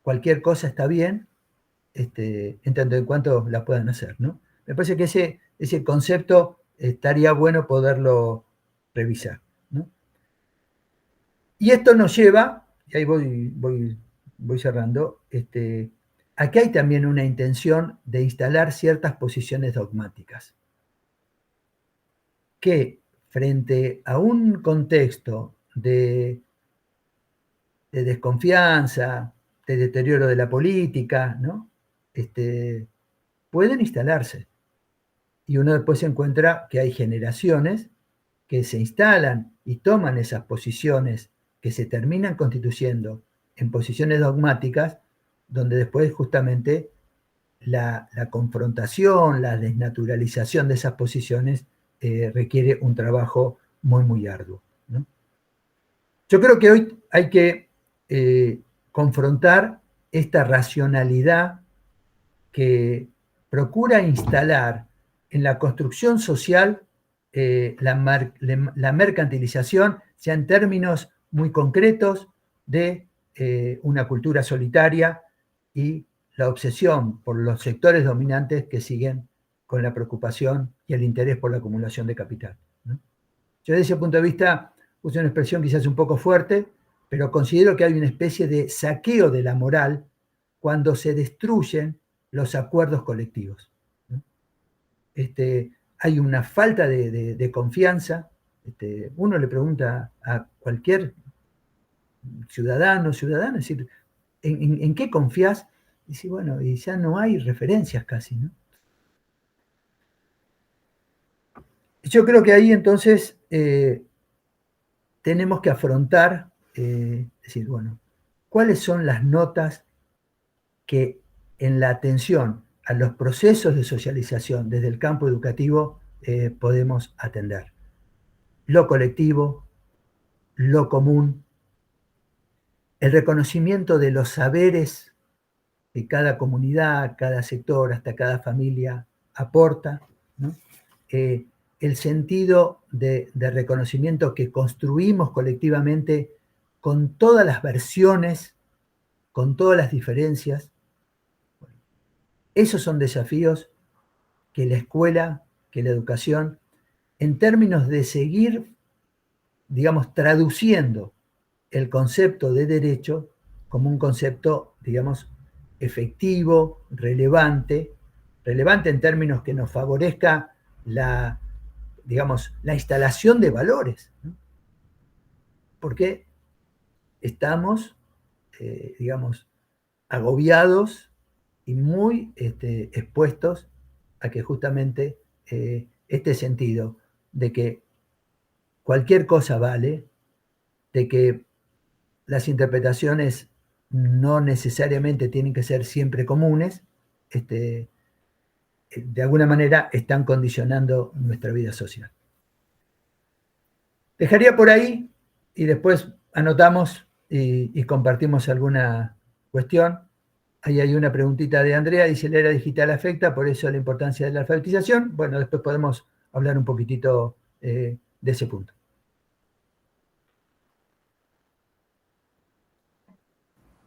cualquier cosa está bien, en tanto en cuanto la puedan hacer, ¿no? Me parece que ese concepto estaría bueno poderlo revisar, ¿no? Y esto nos lleva, y ahí voy cerrando, a que hay también una intención de instalar ciertas posiciones dogmáticas, que frente a un contexto de desconfianza, de deterioro de la política, ¿no? Pueden instalarse. Y uno después se encuentra que hay generaciones que se instalan y toman esas posiciones que se terminan constituyendo en posiciones dogmáticas, donde después justamente la confrontación, la desnaturalización de esas posiciones requiere un trabajo muy, muy arduo, ¿no? Yo creo que hoy hay que confrontar esta racionalidad que procura instalar en la construcción social la mercantilización, ya en términos muy concretos de una cultura solitaria y la obsesión por los sectores dominantes que siguen con la preocupación y el interés por la acumulación de capital, ¿no? Yo desde ese punto de vista uso una expresión quizás un poco fuerte, pero considero que hay una especie de saqueo de la moral cuando se destruyen los acuerdos colectivos, ¿no? Hay una falta de confianza. Uno le pregunta a cualquier ciudadano, es decir, ¿en qué confías? Y dice, bueno, y ya no hay referencias casi, ¿no? Yo creo que ahí entonces tenemos que afrontar, decir, bueno, ¿cuáles son las notas que en la atención a los procesos de socialización desde el campo educativo podemos atender? Lo colectivo, lo común, el reconocimiento de los saberes que cada comunidad, cada sector, hasta cada familia aporta, ¿no? El sentido de reconocimiento que construimos colectivamente con todas las versiones, con todas las diferencias. Esos son desafíos que la escuela, que la educación, en términos de seguir, digamos, traduciendo el concepto de derecho como un concepto, digamos, efectivo, relevante en términos que nos favorezca la, digamos, la instalación de valores, ¿no? Porque estamos, digamos, agobiados y muy expuestos a que justamente este sentido de que cualquier cosa vale, de que las interpretaciones no necesariamente tienen que ser siempre comunes, de alguna manera están condicionando nuestra vida social. Dejaría por ahí y después anotamos y compartimos alguna cuestión. Ahí hay una preguntita de Andrea, dice, la era digital afecta, por eso la importancia de la alfabetización. Bueno, después podemos hablar un poquitito de ese punto.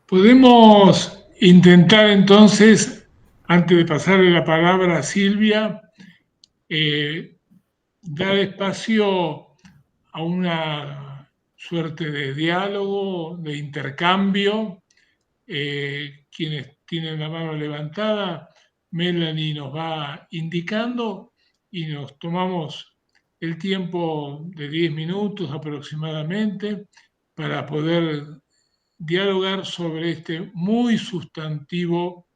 Podemos intentar entonces, antes de pasarle la palabra a Silvia, dar espacio a una suerte de diálogo, de intercambio. Quienes tienen la mano levantada, Melanie nos va indicando y nos tomamos el tiempo de 10 minutos aproximadamente para poder dialogar sobre este muy sustantivo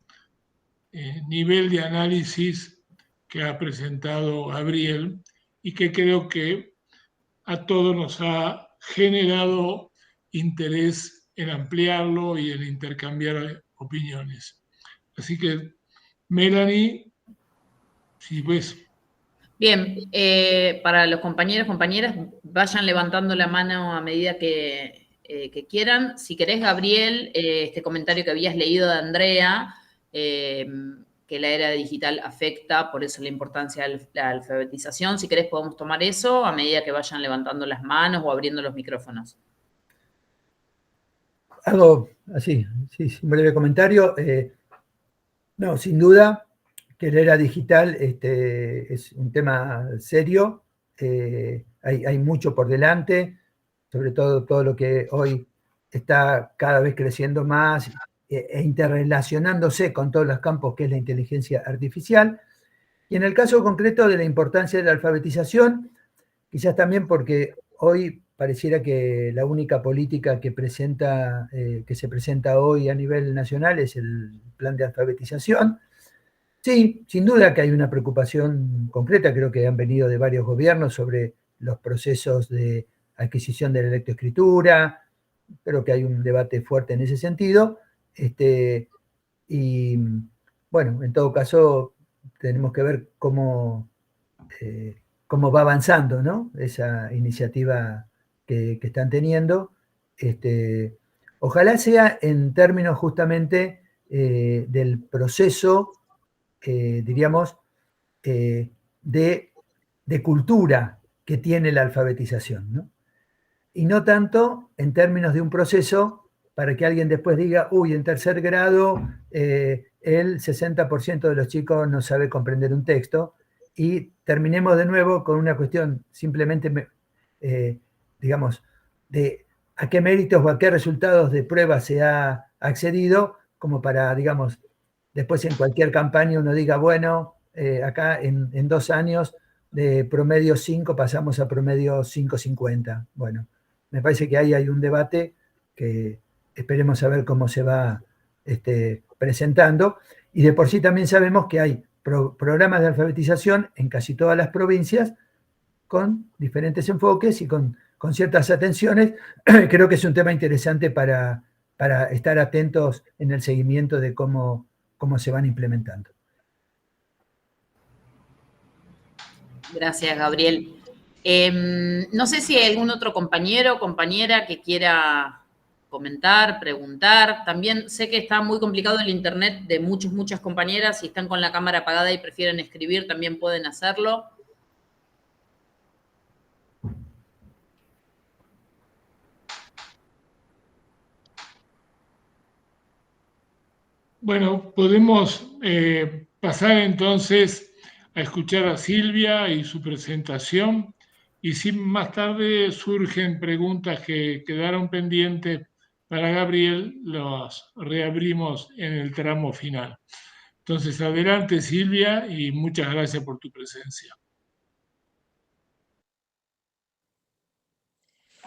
nivel de análisis que ha presentado Gabriel y que creo que a todos nos ha generado interés en ampliarlo y en intercambiar opiniones. Así que, Melanie, si ves. Bien, para los compañeros, compañeras, vayan levantando la mano a medida que que quieran. Si querés, Gabriel, este comentario que habías leído de Andrea, que la era digital afecta, por eso la importancia de la alfabetización. Si querés, podemos tomar eso a medida que vayan levantando las manos o abriendo los micrófonos. Hago así, sí, un breve comentario. No, sin duda que la era digital es un tema serio. Hay mucho por delante, sobre todo lo que hoy está cada vez creciendo más e interrelacionándose con todos los campos que es la inteligencia artificial. Y en el caso concreto de la importancia de la alfabetización, quizás también porque hoy pareciera que la única política que se presenta hoy a nivel nacional es el plan de alfabetización. Sí, sin duda que hay una preocupación concreta, creo que han venido de varios gobiernos sobre los procesos de adquisición de la lectoescritura, creo que hay un debate fuerte en ese sentido, y bueno, en todo caso tenemos que ver cómo va avanzando, ¿no? Esa iniciativa que están teniendo. Ojalá sea en términos justamente del proceso, diríamos, de cultura que tiene la alfabetización, ¿no? Y no tanto en términos de un proceso para que alguien después diga, uy, en tercer grado el 60% de los chicos no sabe comprender un texto, y terminemos de nuevo con una cuestión simplemente, digamos, de a qué méritos o a qué resultados de prueba se ha accedido, como para, digamos, después en cualquier campaña uno diga, bueno, acá en 2 años de promedio 5 pasamos a promedio 5,50. Bueno, me parece que ahí hay un debate que esperemos a ver cómo se va presentando. Y de por sí también sabemos que hay programas de alfabetización en casi todas las provincias con diferentes enfoques y con ciertas atenciones. Creo que es un tema interesante para estar atentos en el seguimiento de cómo se van implementando. Gracias, Gabriel. No sé si hay algún otro compañero o compañera que quiera comentar, preguntar. También sé que está muy complicado el internet de muchas compañeras. Si están con la cámara apagada y prefieren escribir, también pueden hacerlo. Bueno, podemos pasar entonces a escuchar a Silvia y su presentación, y si más tarde surgen preguntas que quedaron pendientes para Gabriel, las reabrimos en el tramo final. Entonces, adelante Silvia, y muchas gracias por tu presencia.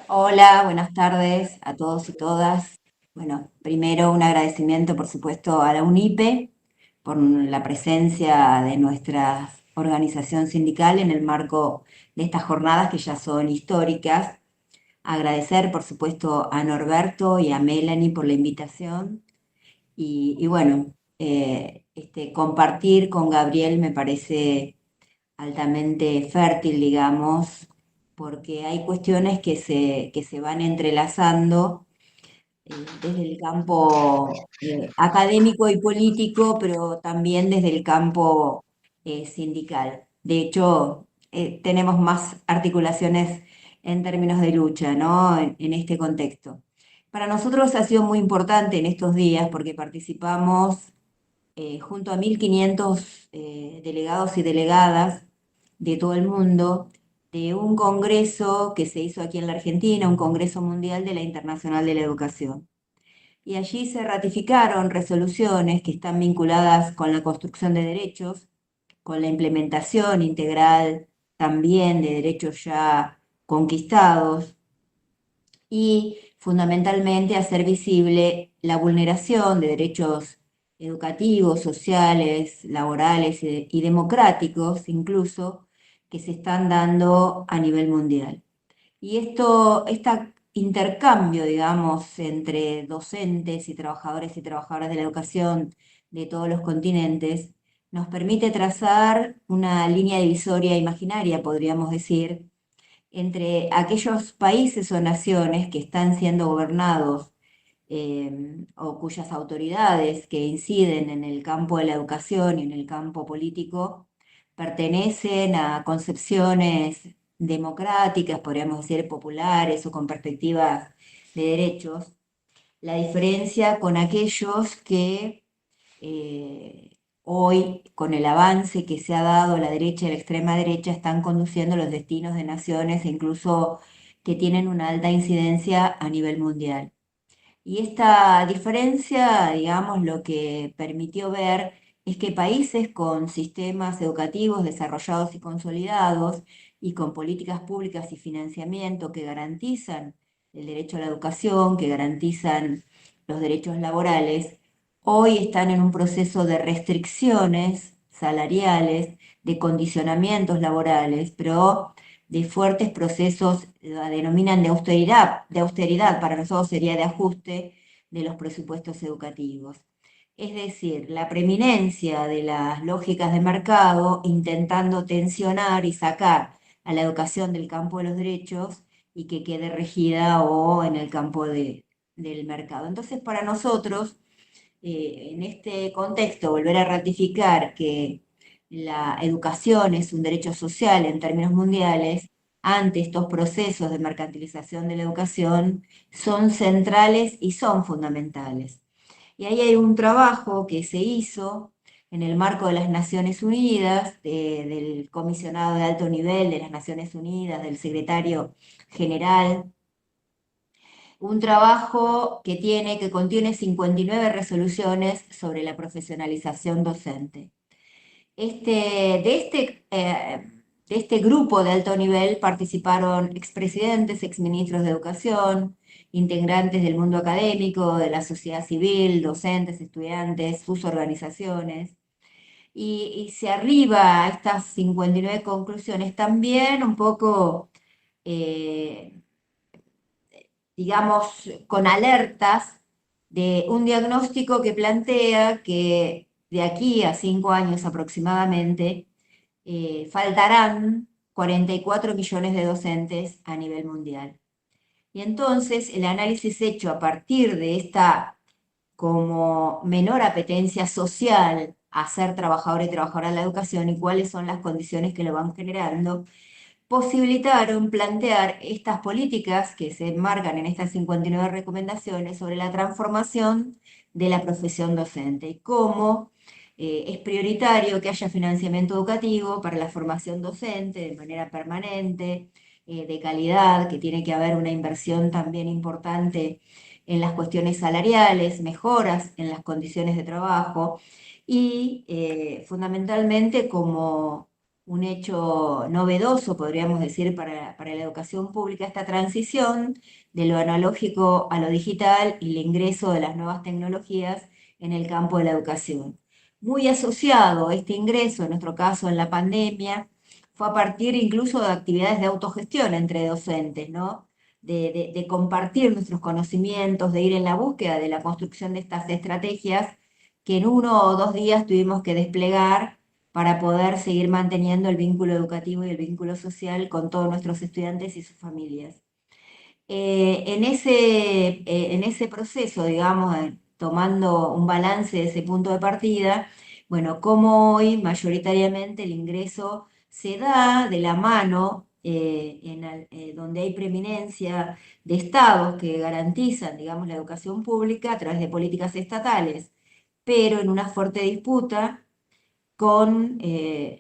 Hola, buenas tardes a todos y todas. Bueno, primero un agradecimiento, por supuesto, a la UNIPE por la presencia de nuestra organización sindical en el marco de estas jornadas que ya son históricas. Agradecer, por supuesto, a Norberto y a Melanie por la invitación. Y bueno, compartir con Gabriel me parece altamente fértil, digamos, porque hay cuestiones que se van entrelazando desde el campo académico y político, pero también desde el campo sindical. De hecho, tenemos más articulaciones en términos de lucha, ¿no? En este contexto. Para nosotros ha sido muy importante en estos días porque participamos junto a 1.500 delegados y delegadas de todo el mundo, de un congreso que se hizo aquí en la Argentina, un Congreso Mundial de la Internacional de la Educación. Y allí se ratificaron resoluciones que están vinculadas con la construcción de derechos, con la implementación integral también de derechos ya conquistados, y fundamentalmente hacer visible la vulneración de derechos educativos, sociales, laborales y democráticos incluso, que se están dando a nivel mundial. Y este intercambio, digamos, entre docentes y trabajadoras de la educación de todos los continentes, nos permite trazar una línea divisoria imaginaria, podríamos decir, entre aquellos países o naciones que están siendo gobernados o cuyas autoridades que inciden en el campo de la educación y en el campo político pertenecen a concepciones democráticas, podríamos decir populares o con perspectivas de derechos, la diferencia con aquellos que hoy, con el avance que se ha dado a la derecha y a la extrema derecha, están conduciendo los destinos de naciones e incluso que tienen una alta incidencia a nivel mundial. Y esta diferencia, digamos, lo que permitió ver es que países con sistemas educativos desarrollados y consolidados y con políticas públicas y financiamiento que garantizan el derecho a la educación, que garantizan los derechos laborales, hoy están en un proceso de restricciones salariales, de condicionamientos laborales, pero de fuertes procesos, la denominan de austeridad, para nosotros sería de ajuste de los presupuestos educativos. Es decir, la preeminencia de las lógicas de mercado intentando tensionar y sacar a la educación del campo de los derechos y que quede regida o en el campo del mercado. Entonces, para nosotros, en este contexto, volver a ratificar que la educación es un derecho social en términos mundiales, ante estos procesos de mercantilización de la educación, son centrales y son fundamentales. Y ahí hay un trabajo que se hizo en el marco de las Naciones Unidas, del comisionado de alto nivel de las Naciones Unidas, del secretario general, un trabajo que contiene 59 resoluciones sobre la profesionalización docente. De este grupo de alto nivel participaron expresidentes, exministros de educación, integrantes del mundo académico, de la sociedad civil, docentes, estudiantes, sus organizaciones. Y se arriba a estas 59 conclusiones también un poco, digamos, con alertas de un diagnóstico que plantea que de aquí a 5 años aproximadamente faltarán 44 millones de docentes a nivel mundial. Y entonces el análisis hecho a partir de esta como menor apetencia social a ser trabajador y trabajadora de la educación y cuáles son las condiciones que lo van generando, posibilitaron plantear estas políticas que se enmarcan en estas 59 recomendaciones sobre la transformación de la profesión docente y cómo es prioritario que haya financiamiento educativo para la formación docente de manera permanente, de calidad, que tiene que haber una inversión también importante en las cuestiones salariales, mejoras en las condiciones de trabajo y fundamentalmente como un hecho novedoso, podríamos decir, para la educación pública, esta transición de lo analógico a lo digital y el ingreso de las nuevas tecnologías en el campo de la educación. Muy asociado este ingreso, en nuestro caso en la pandemia, fue a partir incluso de actividades de autogestión entre docentes, ¿no? De compartir nuestros conocimientos, de ir en la búsqueda de la construcción de estas estrategias que en 1 o 2 días tuvimos que desplegar para poder seguir manteniendo el vínculo educativo y el vínculo social con todos nuestros estudiantes y sus familias. En ese proceso, digamos, tomando un balance de ese punto de partida, bueno, como hoy mayoritariamente el ingreso se da de la mano donde hay preeminencia de estados que garantizan, digamos, la educación pública a través de políticas estatales, pero en una fuerte disputa con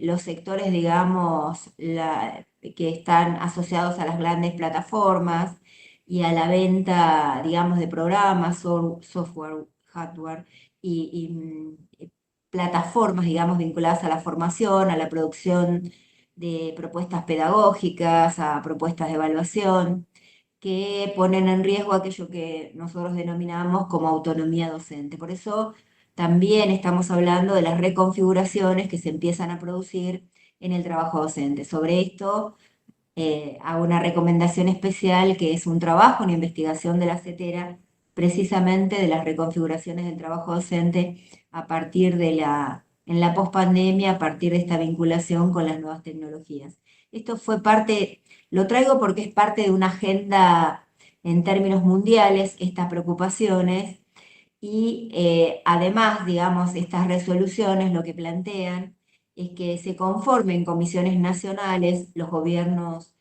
los sectores, digamos, que están asociados a las grandes plataformas y a la venta, digamos, de programas, software, hardware y plataformas, digamos, vinculadas a la formación, a la producción de propuestas pedagógicas, a propuestas de evaluación, que ponen en riesgo aquello que nosotros denominamos como autonomía docente. Por eso también estamos hablando de las reconfiguraciones que se empiezan a producir en el trabajo docente. Sobre esto hago una recomendación especial que es un trabajo, una investigación de la CETERA, precisamente de las reconfiguraciones del trabajo docente a partir en la pospandemia, a partir de esta vinculación con las nuevas tecnologías. Esto fue parte, Lo traigo porque es parte de una agenda en términos mundiales, estas preocupaciones, y además, digamos, estas resoluciones lo que plantean es que se conformen comisiones nacionales, los gobiernos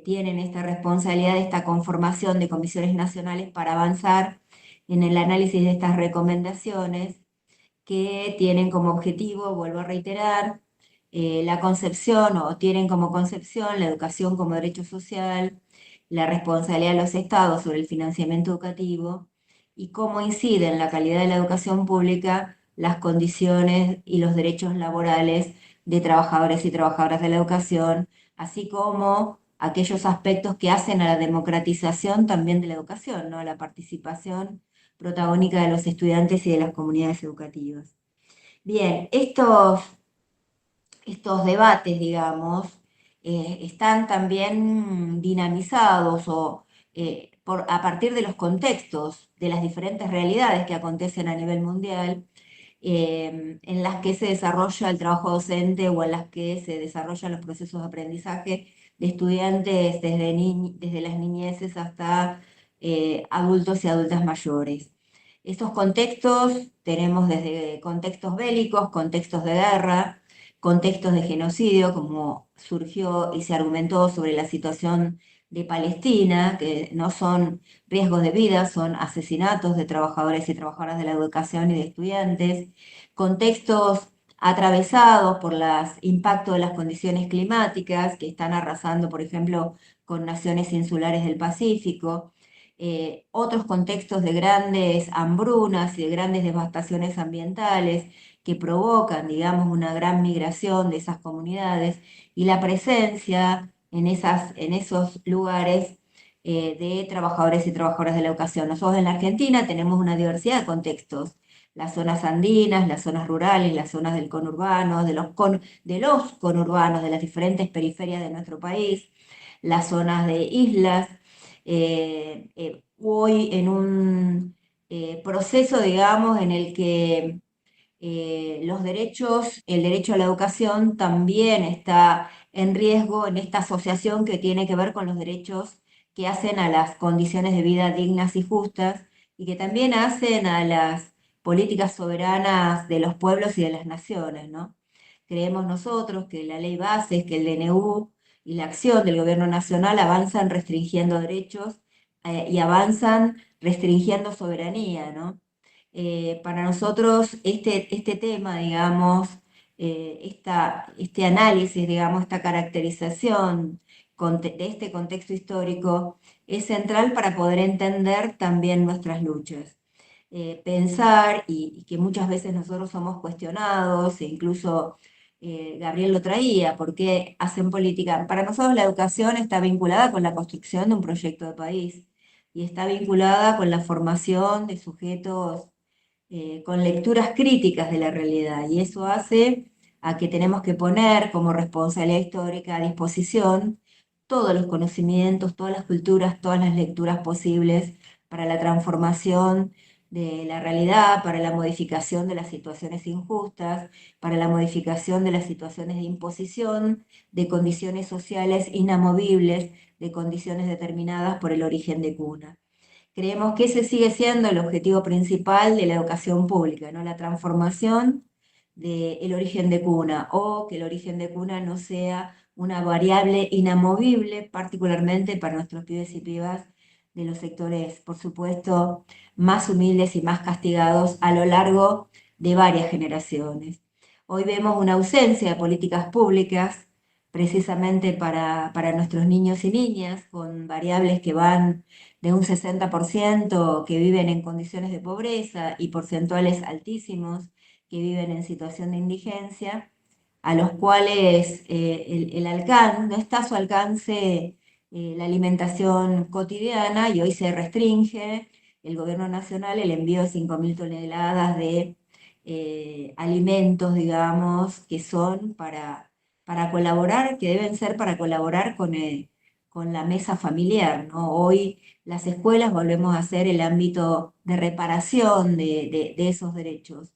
tienen esta responsabilidad de esta conformación de comisiones nacionales para avanzar en el análisis de estas recomendaciones que tienen como objetivo, vuelvo a reiterar, la concepción o tienen como concepción la educación como derecho social, la responsabilidad de los estados sobre el financiamiento educativo y cómo incide en la calidad de la educación pública las condiciones y los derechos laborales de trabajadores y trabajadoras de la educación, así como aquellos aspectos que hacen a la democratización también de la educación, ¿no? A la participación protagónica de los estudiantes y de las comunidades educativas. Bien, estos debates, digamos, están también dinamizados a partir de los contextos, de las diferentes realidades que acontecen a nivel mundial, en las que se desarrolla el trabajo docente o en las que se desarrollan los procesos de aprendizaje de estudiantes desde las niñeces hasta adultos y adultas mayores. Estos contextos tenemos desde contextos bélicos, contextos de guerra, contextos de genocidio, como surgió y se argumentó sobre la situación de Palestina, que no son riesgos de vida, son asesinatos de trabajadores y trabajadoras de la educación y de estudiantes, contextos atravesados por los impactos de las condiciones climáticas que están arrasando, por ejemplo, con naciones insulares del Pacífico, otros contextos de grandes hambrunas y de grandes devastaciones ambientales que provocan, digamos, una gran migración de esas comunidades y la presencia en esos lugares de trabajadores y trabajadoras de la educación. Nosotros en la Argentina tenemos una diversidad de contextos, las zonas andinas, las zonas rurales, las zonas del conurbano, de los conurbanos, de las diferentes periferias de nuestro país, las zonas de islas, hoy en un proceso, digamos, en el que el derecho a la educación también está en riesgo en esta asociación que tiene que ver con los derechos que hacen a las condiciones de vida dignas y justas y que también hacen a las políticas soberanas de los pueblos y de las naciones, ¿no? Creemos nosotros que la ley bases, que el DNU y la acción del gobierno nacional avanzan restringiendo derechos y avanzan restringiendo soberanía, ¿no? Para nosotros este tema, digamos, este análisis, digamos, esta caracterización de este contexto histórico es central para poder entender también nuestras luchas. Pensar, y que muchas veces nosotros somos cuestionados, e incluso Gabriel lo traía, ¿por qué hacen política? Para nosotros la educación está vinculada con la construcción de un proyecto de país y está vinculada con la formación de sujetos con lecturas críticas de la realidad, y eso hace a que tenemos que poner como responsabilidad histórica a disposición todos los conocimientos, todas las culturas, todas las lecturas posibles para la transformación de la realidad, para la modificación de las situaciones injustas, para la modificación de las situaciones de imposición, de condiciones sociales inamovibles, de condiciones determinadas por el origen de cuna. Creemos que ese sigue siendo el objetivo principal de la educación pública, ¿no? La transformación del origen de cuna, o que el origen de cuna no sea una variable inamovible, particularmente para nuestros pibes y pibas de los sectores, por supuesto, más humildes y más castigados a lo largo de varias generaciones. Hoy vemos una ausencia de políticas públicas precisamente para nuestros niños y niñas, con variables que van de un 60% que viven en condiciones de pobreza y porcentuales altísimos que viven en situación de indigencia, a los cuales no está a su alcance la alimentación cotidiana, y hoy se restringe el gobierno nacional el envío de 5.000 toneladas de alimentos, digamos, que son para colaborar, que deben ser para colaborar con la mesa familiar, ¿no? Hoy las escuelas volvemos a ser el ámbito de reparación de esos derechos.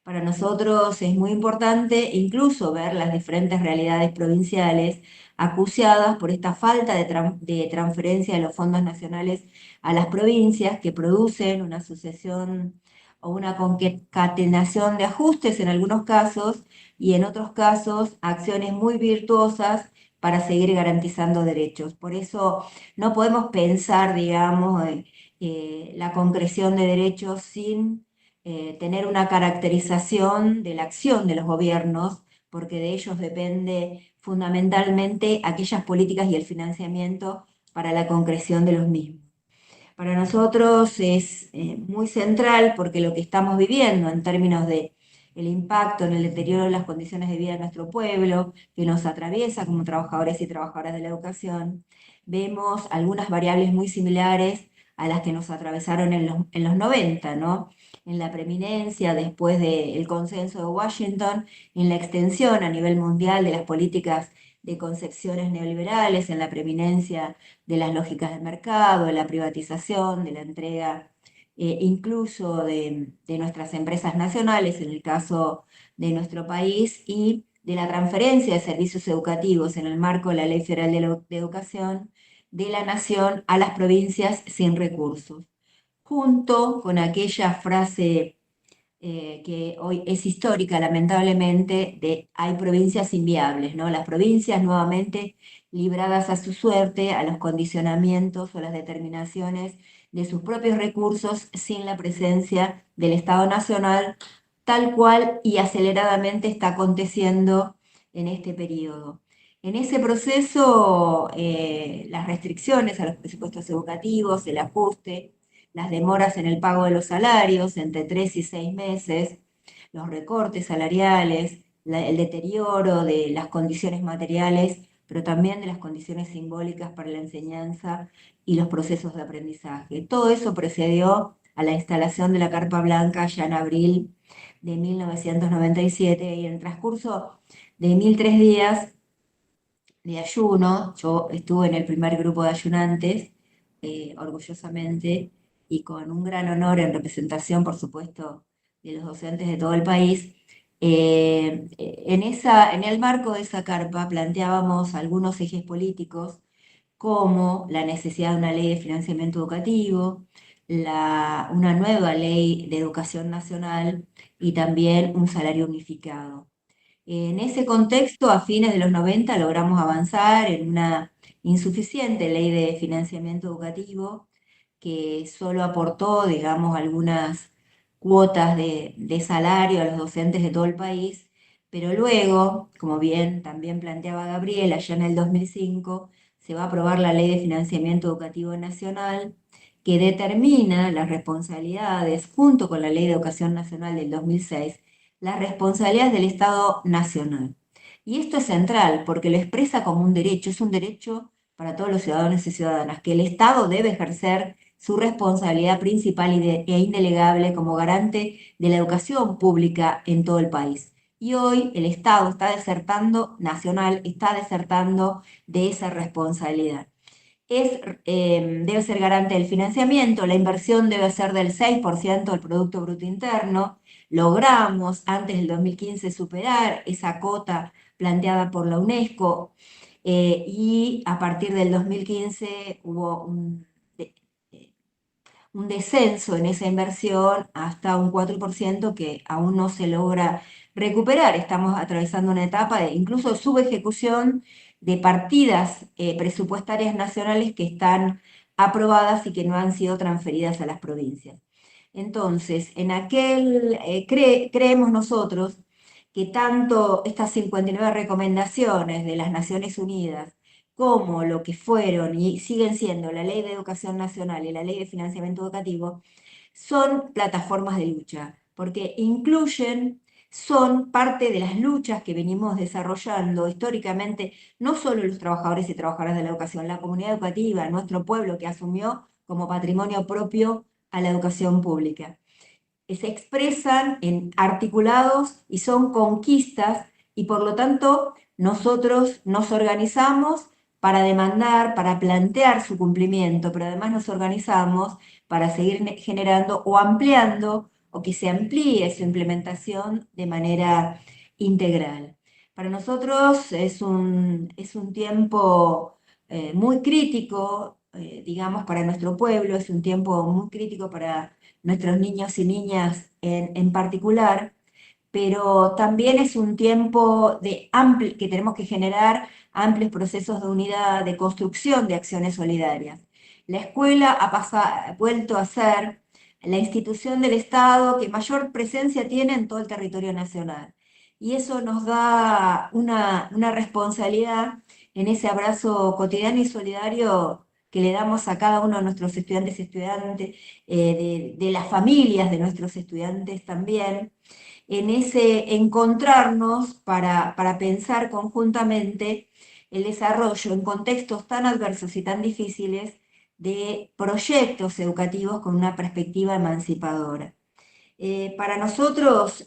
Para nosotros es muy importante incluso ver las diferentes realidades provinciales, acuciadas por esta falta de transferencia de los fondos nacionales a las provincias, que producen una sucesión o una concatenación de ajustes en algunos casos, y en otros casos acciones muy virtuosas para seguir garantizando derechos. Por eso no podemos pensar, digamos, la concreción de derechos sin tener una caracterización de la acción de los gobiernos, porque de ellos depende fundamentalmente aquellas políticas y el financiamiento para la concreción de los mismos. Para nosotros es muy central, porque lo que estamos viviendo en términos de el impacto en el deterioro de las condiciones de vida de nuestro pueblo, que nos atraviesa como trabajadores y trabajadoras de la educación, vemos algunas variables muy similares a las que nos atravesaron en los 90, ¿no? En la preeminencia, después del consenso de Washington, en la extensión a nivel mundial de las políticas de concepciones neoliberales, en la preeminencia de las lógicas del mercado, de la privatización, de la entrega incluso de nuestras empresas nacionales, en el caso de nuestro país, y de la transferencia de servicios educativos en el marco de la Ley Federal de Educación de la Nación a las provincias sin recursos, junto con aquella frase que hoy es histórica, lamentablemente, de hay provincias inviables, ¿no? Las provincias nuevamente libradas a su suerte, a los condicionamientos o las determinaciones de sus propios recursos sin la presencia del Estado Nacional, tal cual y aceleradamente está aconteciendo en este periodo. En ese proceso, las restricciones a los presupuestos educativos, el ajuste, las demoras en el pago de los salarios entre 3 y 6 meses, los recortes salariales, el deterioro de las condiciones materiales, pero también de las condiciones simbólicas para la enseñanza y los procesos de aprendizaje. Todo eso precedió a la instalación de la Carpa Blanca ya en abril de 1997, y en el transcurso de 1003 días de ayuno, yo estuve en el primer grupo de ayunantes, orgullosamente, y con un gran honor en representación, por supuesto, de los docentes de todo el país. En el marco de esa carpa planteábamos algunos ejes políticos, como la necesidad de una ley de financiamiento educativo, una nueva ley de educación nacional y también un salario unificado. En ese contexto, a fines de los 90 logramos avanzar en una insuficiente ley de financiamiento educativo que solo aportó, digamos, algunas cuotas de salario a los docentes de todo el país, pero luego, como bien también planteaba Gabriela, ya en el 2005 se va a aprobar la Ley de Financiamiento Educativo Nacional, que determina las responsabilidades, junto con la Ley de Educación Nacional del 2006, las responsabilidades del Estado Nacional. Y esto es central porque lo expresa como un derecho, es un derecho para todos los ciudadanos y ciudadanas, que el Estado debe ejercer su responsabilidad principal e indelegable como garante de la educación pública en todo el país. Y hoy el Estado está desertando, nacional, está desertando de esa responsabilidad. Debe ser garante del financiamiento, la inversión debe ser del 6% del Producto Bruto Interno. Logramos antes del 2015 superar esa cota planteada por la UNESCO, y a partir del 2015 hubo un descenso en esa inversión hasta un 4% que aún no se logra recuperar. Estamos atravesando una etapa de incluso subejecución de partidas presupuestarias nacionales que están aprobadas y que no han sido transferidas a las provincias. Entonces, creemos nosotros que tanto estas 59 recomendaciones de las Naciones Unidas como lo que fueron y siguen siendo la Ley de Educación Nacional y la Ley de Financiamiento Educativo son plataformas de lucha, porque son parte de las luchas que venimos desarrollando históricamente, no solo los trabajadores y trabajadoras de la educación, la comunidad educativa, nuestro pueblo que asumió como patrimonio propio a la educación pública. Se expresan en articulados y son conquistas, y por lo tanto nosotros nos organizamos para demandar, para plantear su cumplimiento, pero además nos organizamos para seguir generando o ampliando, o que se amplíe su implementación de manera integral. Para nosotros es un tiempo muy crítico, digamos, para nuestro pueblo, es un tiempo muy crítico para nuestros niños y niñas en particular, pero también es un tiempo que tenemos que generar amplios procesos de unidad, de construcción de acciones solidarias. La escuela ha vuelto a ser la institución del Estado que mayor presencia tiene en todo el territorio nacional. Y eso nos da una responsabilidad en ese abrazo cotidiano y solidario que le damos a cada uno de nuestros estudiantes y estudiantes, de las familias de nuestros estudiantes también, en ese encontrarnos para pensar conjuntamente el desarrollo en contextos tan adversos y tan difíciles de proyectos educativos con una perspectiva emancipadora. Para nosotros,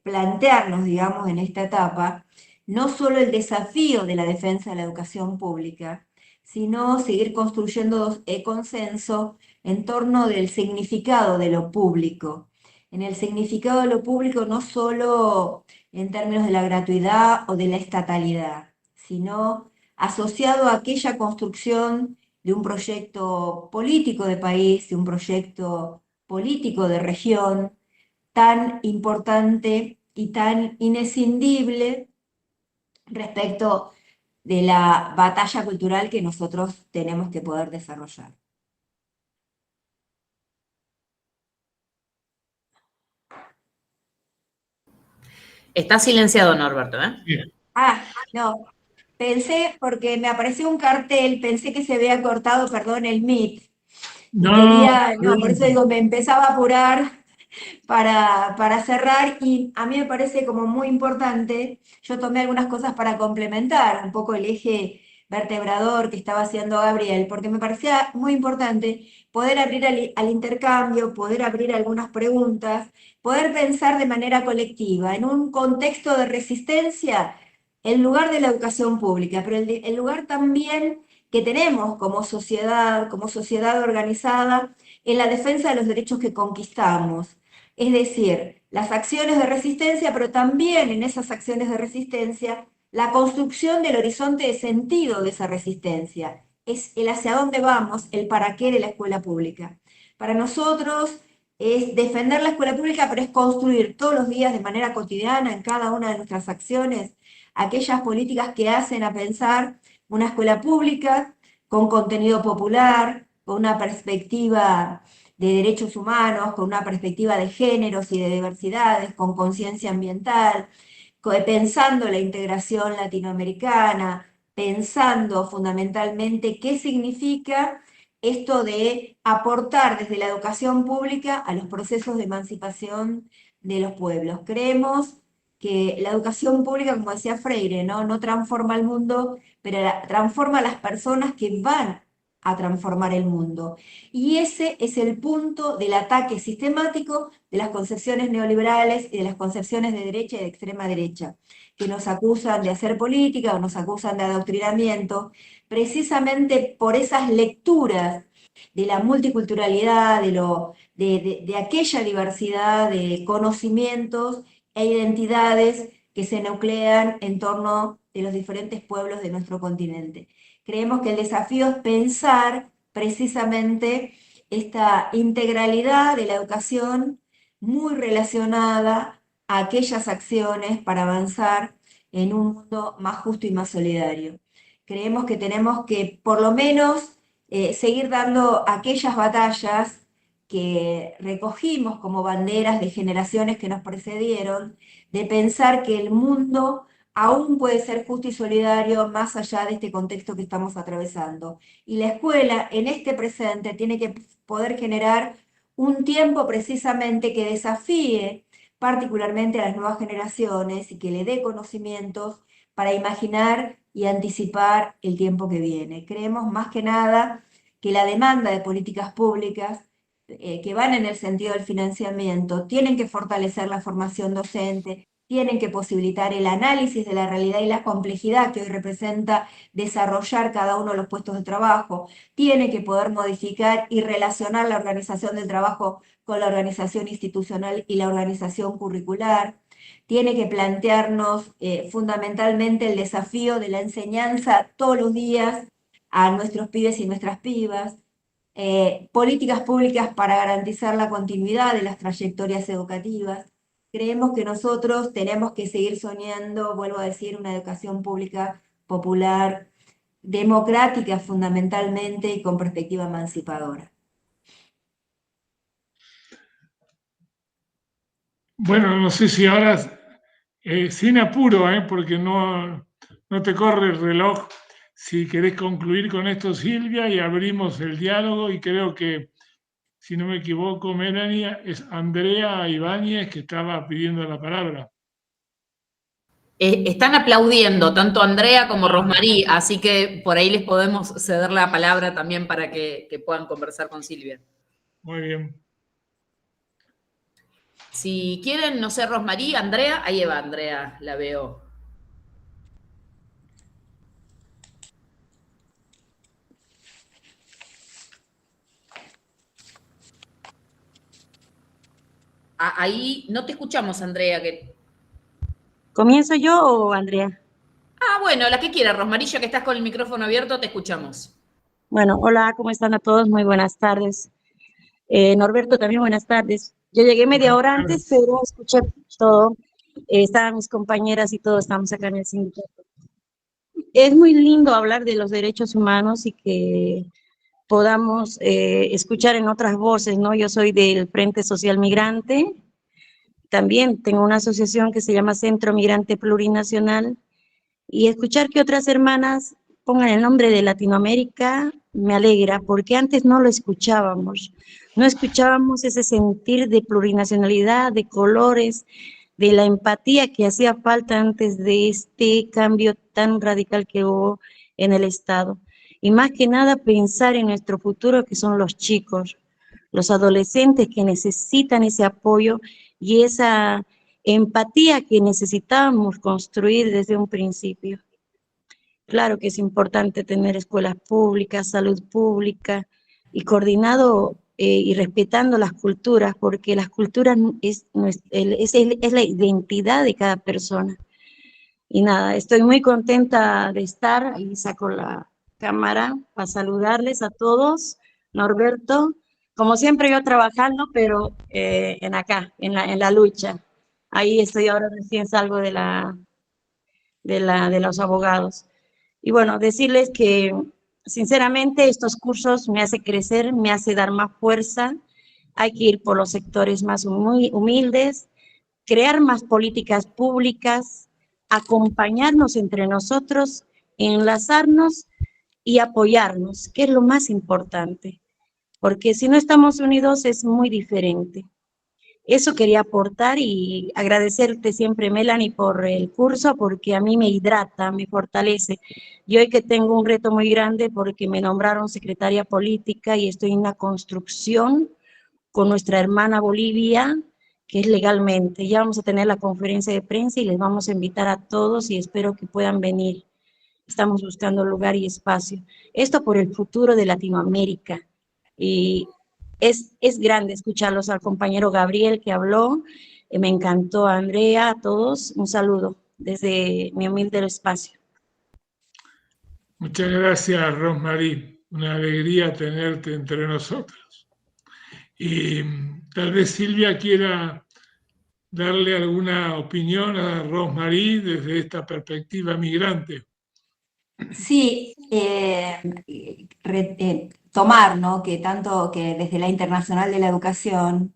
plantearnos, digamos, en esta etapa, no solo el desafío de la defensa de la educación pública, sino seguir construyendo consenso en torno del significado de lo público. En el significado de lo público no solo en términos de la gratuidad o de la estatalidad, sino asociado a aquella construcción de un proyecto político de país, de un proyecto político de región, tan importante y tan inescindible respecto de la batalla cultural que nosotros tenemos que poder desarrollar. Está silenciado Norberto, ¿eh? Bien. No, pensé, porque me apareció un cartel, pensé que se había cortado, perdón, el Meet. Y No, por eso digo, me empezaba a apurar para cerrar, y a mí me parece como muy importante, yo tomé algunas cosas para complementar un poco el eje vertebrador que estaba haciendo Gabriel, porque me parecía muy importante poder abrir al intercambio, poder abrir algunas preguntas, poder pensar de manera colectiva, en un contexto de resistencia, el lugar de la educación pública, pero el lugar también que tenemos como sociedad organizada, en la defensa de los derechos que conquistamos. Es decir, las acciones de resistencia, pero también en esas acciones de resistencia, la construcción del horizonte de sentido de esa resistencia. Es el hacia dónde vamos, el para qué de la escuela pública. Para nosotros es defender la escuela pública, pero es construir todos los días de manera cotidiana, en cada una de nuestras acciones, aquellas políticas que hacen a pensar una escuela pública con contenido popular, con una perspectiva de derechos humanos, con una perspectiva de géneros y de diversidades, con conciencia ambiental, pensando la integración latinoamericana, pensando fundamentalmente qué significa esto de aportar desde la educación pública a los procesos de emancipación de los pueblos. Creemos que la educación pública, como decía Freire, no transforma el mundo, pero transforma a las personas que van a transformar el mundo. Y ese es el punto del ataque sistemático de las concepciones neoliberales y de las concepciones de derecha y de extrema derecha, que nos acusan de hacer política o nos acusan de adoctrinamiento, precisamente por esas lecturas de la multiculturalidad, de aquella diversidad de conocimientos e identidades que se nuclean en torno de los diferentes pueblos de nuestro continente. Creemos que el desafío es pensar precisamente esta integralidad de la educación muy relacionada a aquellas acciones para avanzar en un mundo más justo y más solidario. Creemos que tenemos que, por lo menos, seguir dando aquellas batallas que recogimos como banderas de generaciones que nos precedieron, de pensar que el mundo aún puede ser justo y solidario más allá de este contexto que estamos atravesando. Y la escuela en este presente tiene que poder generar un tiempo precisamente que desafíe particularmente a las nuevas generaciones y que le dé conocimientos para imaginar y anticipar el tiempo que viene. Creemos más que nada que la demanda de políticas públicas que van en el sentido del financiamiento tienen que fortalecer la formación docente, tienen que posibilitar el análisis de la realidad y la complejidad que hoy representa desarrollar cada uno de los puestos de trabajo, tiene que poder modificar y relacionar la organización del trabajo con la organización institucional y la organización curricular, tiene que plantearnos fundamentalmente el desafío de la enseñanza todos los días a nuestros pibes y nuestras pibas, políticas públicas para garantizar la continuidad de las trayectorias educativas. Creemos que nosotros tenemos que seguir soñando, vuelvo a decir, una educación pública popular, democrática fundamentalmente y con perspectiva emancipadora. Bueno, no sé si ahora, sin apuro, porque no te corre el reloj, si querés concluir con esto, Silvia, y abrimos el diálogo, y creo que, si no me equivoco, Melanie, es Andrea Ibáñez que estaba pidiendo la palabra. Están aplaudiendo tanto Andrea como Rosmarí, así que por ahí les podemos ceder la palabra también para que puedan conversar con Silvia. Muy bien. Si quieren, no sé, Rosmarí, Andrea, ahí va Andrea, la veo. Ahí no te escuchamos, Andrea. ¿Comienzo yo o Andrea? Bueno, la que quiera, Rosmarí, ya que estás con el micrófono abierto, te escuchamos. Bueno, hola, ¿cómo están a todos? Muy buenas tardes. Norberto, también buenas tardes. Yo llegué media hora antes, pero escuché todo. Estaban mis compañeras y todos estamos acá en el sindicato. Es muy lindo hablar de los derechos humanos y que podamos escuchar en otras voces, ¿no? Yo soy del Frente Social Migrante. También tengo una asociación que se llama Centro Migrante Plurinacional. Y escuchar que otras hermanas pongan el nombre de Latinoamérica me alegra, porque antes no lo escuchábamos. No escuchábamos ese sentir de plurinacionalidad, de colores, de la empatía que hacía falta antes de este cambio tan radical que hubo en el Estado. Y más que nada pensar en nuestro futuro, que son los chicos, los adolescentes que necesitan ese apoyo y esa empatía que necesitábamos construir desde un principio. Claro que es importante tener escuelas públicas, salud pública y coordinado y respetando las culturas, porque las culturas es la identidad de cada persona. Y nada, estoy muy contenta de estar, y saco la cámara para saludarles a todos. Norberto, como siempre yo trabajando, pero en la lucha. Ahí estoy ahora, recién salgo de los abogados. Y bueno, decirles que sinceramente estos cursos me hacen crecer, me hace dar más fuerza. Hay que ir por los sectores más humildes, crear más políticas públicas, acompañarnos entre nosotros, enlazarnos y apoyarnos, que es lo más importante, porque si no estamos unidos es muy diferente. Eso quería aportar y agradecerte siempre, Melanie, por el curso, porque a mí me hidrata, me fortalece. Yo hoy que tengo un reto muy grande porque me nombraron secretaria política y estoy en una construcción con nuestra hermana Bolivia, que es legalmente. Ya vamos a tener la conferencia de prensa y les vamos a invitar a todos y espero que puedan venir. Estamos buscando lugar y espacio. Esto por el futuro de Latinoamérica. Y es grande escucharlos al compañero Gabriel que habló. Me encantó, Andrea, a todos. Un saludo desde mi humilde espacio. Muchas gracias, Rosmarí. Una alegría tenerte entre nosotros. Y tal vez Silvia quiera darle alguna opinión a Rosmarí desde esta perspectiva migrante. Sí, tomar, ¿no? Que tanto que desde la Internacional de la Educación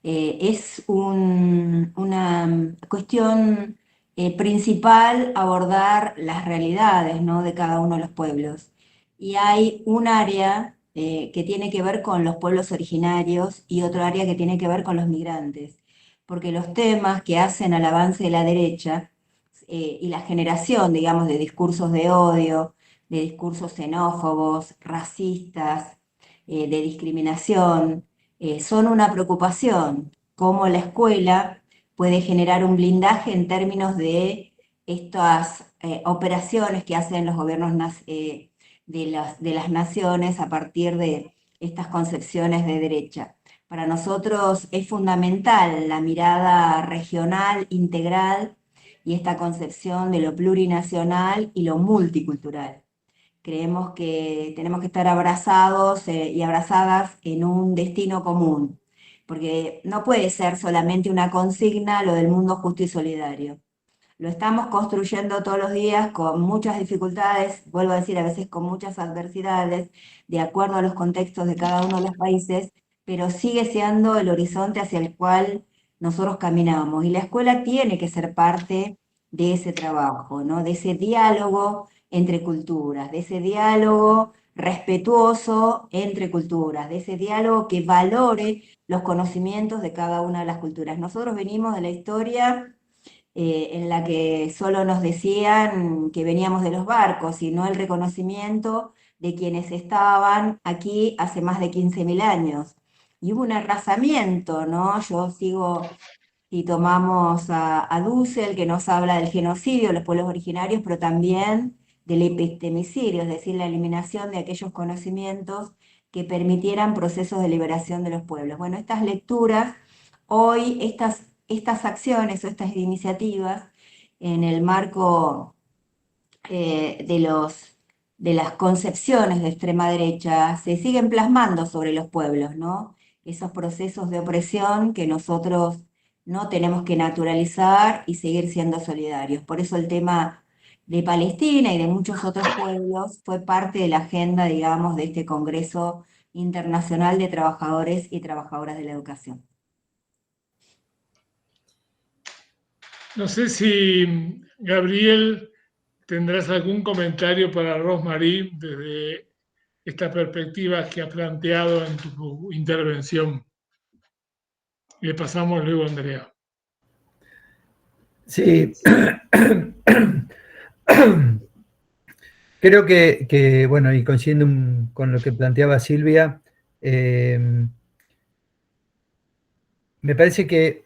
es una cuestión principal abordar las realidades, ¿no? De cada uno de los pueblos. Y hay un área que tiene que ver con los pueblos originarios y otro área que tiene que ver con los migrantes, porque los temas que hacen al avance de la derecha y la generación, digamos, de discursos de odio, de discursos xenófobos, racistas, de discriminación, son una preocupación. Cómo la escuela puede generar un blindaje en términos de estas operaciones que hacen los gobiernos de las naciones a partir de estas concepciones de derecha. Para nosotros es fundamental la mirada regional, integral y esta concepción de lo plurinacional y lo multicultural. Creemos que tenemos que estar abrazados y abrazadas en un destino común, porque no puede ser solamente una consigna lo del mundo justo y solidario. Lo estamos construyendo todos los días con muchas dificultades, vuelvo a decir, a veces con muchas adversidades, de acuerdo a los contextos de cada uno de los países, pero sigue siendo el horizonte hacia el cual nosotros caminamos. Y la escuela tiene que ser parte de ese trabajo, ¿no? De ese diálogo entre culturas, de ese diálogo respetuoso entre culturas, de ese diálogo que valore los conocimientos de cada una de las culturas. Nosotros venimos de la historia en la que solo nos decían que veníamos de los barcos y no el reconocimiento de quienes estaban aquí hace más de 15.000 años. Y hubo un arrasamiento, ¿no? Yo sigo, si tomamos a Dussel, que nos habla del genocidio de los pueblos originarios, pero también del epistemicidio, es decir, la eliminación de aquellos conocimientos que permitieran procesos de liberación de los pueblos. Bueno, estas lecturas, hoy estas acciones o estas iniciativas en el marco de las concepciones de extrema derecha se siguen plasmando sobre los pueblos, ¿no? Esos procesos de opresión que nosotros no tenemos que naturalizar y seguir siendo solidarios. Por eso el tema de Palestina y de muchos otros pueblos fue parte de la agenda, digamos, de este Congreso Internacional de Trabajadores y Trabajadoras de la Educación. No sé si, Gabriel, tendrás algún comentario para Rosmarie desde esta perspectiva que ha planteado en tu intervención. Le pasamos luego a Andrea. Sí. Creo que, bueno, y coincidiendo con lo que planteaba Silvia, me parece que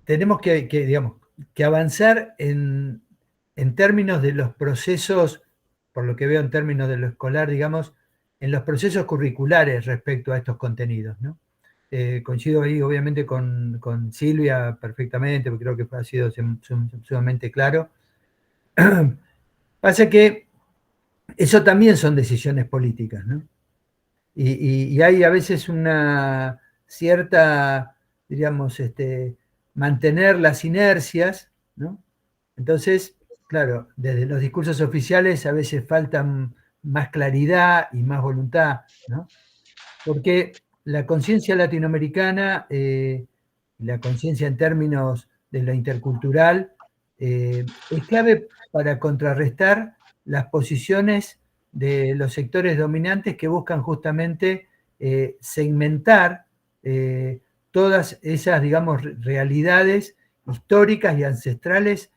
tenemos digamos, que avanzar en términos de los procesos, por lo que veo en términos de lo escolar, digamos, en los procesos curriculares respecto a estos contenidos, ¿no? Coincido ahí obviamente con Silvia perfectamente, porque creo que ha sido sumamente claro. Pasa que eso también son decisiones políticas, ¿no? Y hay a veces una cierta, diríamos, mantener las inercias, ¿no? Entonces, claro, desde los discursos oficiales a veces faltan más claridad y más voluntad, ¿no? Porque la conciencia latinoamericana, la conciencia en términos de lo intercultural, es clave para contrarrestar las posiciones de los sectores dominantes que buscan justamente segmentar todas esas, digamos, realidades históricas y ancestrales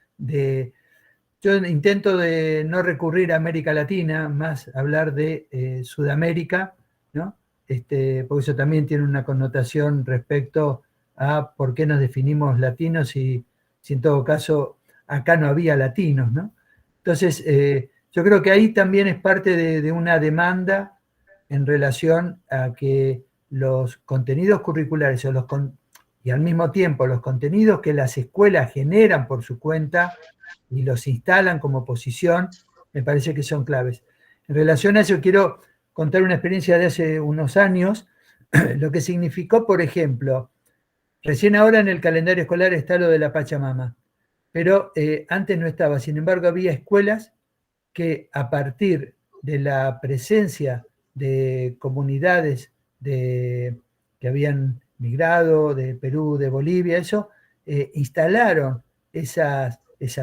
yo intento de no recurrir a América Latina, más hablar de Sudamérica, ¿no? Porque eso también tiene una connotación respecto a por qué nos definimos latinos si en todo caso acá no había latinos, ¿no? Entonces, yo creo que ahí también es parte de una demanda en relación a que los contenidos curriculares y al mismo tiempo los contenidos que las escuelas generan por su cuenta y los instalan como posición, me parece que son claves. En relación a eso quiero contar una experiencia de hace unos años, lo que significó, por ejemplo, recién ahora en el calendario escolar está lo de la Pachamama, pero antes no estaba. Sin embargo, había escuelas que a partir de la presencia de comunidades que habían migrado de Perú, de Bolivia, instalaron esa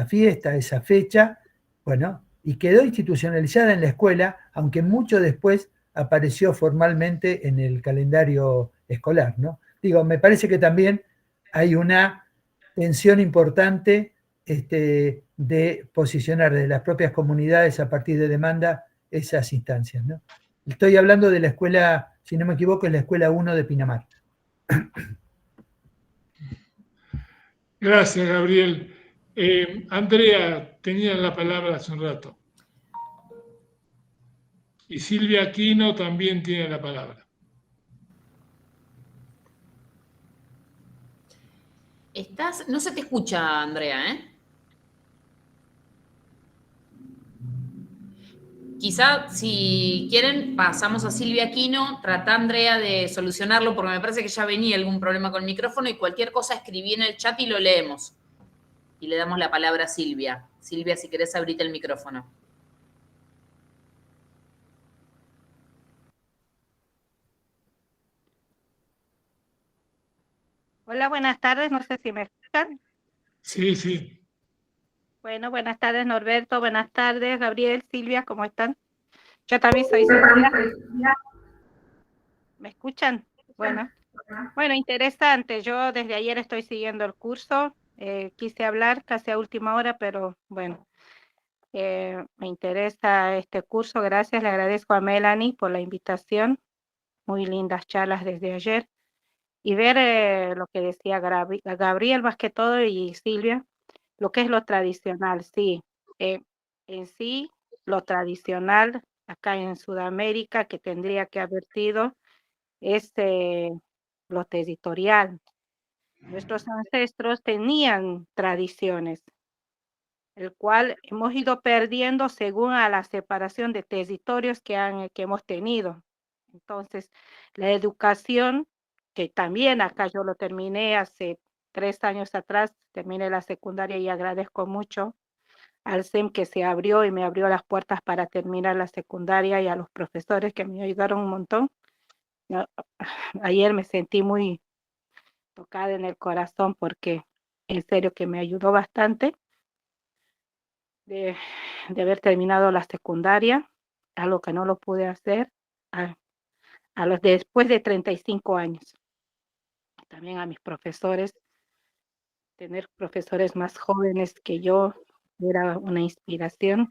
fiesta, esa fecha, bueno, y quedó institucionalizada en la escuela, aunque mucho después apareció formalmente en el calendario escolar, ¿no? Digo, me parece que también hay una tensión importante de posicionar desde las propias comunidades a partir de demanda esas instancias, ¿no? Estoy hablando de la escuela, si no me equivoco, es la escuela 1 de Pinamar. Gracias, Gabriel. Andrea, tenía la palabra hace un rato. Y Silvia Aquino también tiene la palabra. No se te escucha, Andrea, ¿eh? Quizá, si quieren, pasamos a Silvia Aquino. Trata, Andrea, de solucionarlo, porque me parece que ya venía algún problema con el micrófono, y cualquier cosa escribí en el chat y lo leemos. Y le damos la palabra a Silvia. Silvia, si querés, abrite el micrófono. Hola, buenas tardes. No sé si me escuchan. Sí, sí. Bueno, buenas tardes, Norberto. Buenas tardes, Gabriel, Silvia, ¿cómo están? Yo también soy Silvia. ¿Me escuchan? Bueno, interesante. Yo desde ayer estoy siguiendo el curso. Quise hablar casi a última hora, pero bueno, me interesa este curso. Gracias, le agradezco a Melanie por la invitación. Muy lindas charlas desde ayer. Y ver lo que decía Gabriel más que todo y Silvia, lo que es lo tradicional, sí. En sí, lo tradicional acá en Sudamérica que tendría que haber sido es lo territorial. Nuestros ancestros tenían tradiciones, el cual hemos ido perdiendo según a la separación de territorios que hemos tenido. Entonces, la educación, que también acá yo lo terminé hace 3 años atrás, terminé la secundaria y agradezco mucho al SEM que se abrió y me abrió las puertas para terminar la secundaria, y a los profesores que me ayudaron un montón. Ayer me sentí muy tocada en el corazón porque en serio que me ayudó bastante de haber terminado la secundaria, algo que no lo pude hacer después de 35 años. También a mis profesores, tener profesores más jóvenes que yo era una inspiración.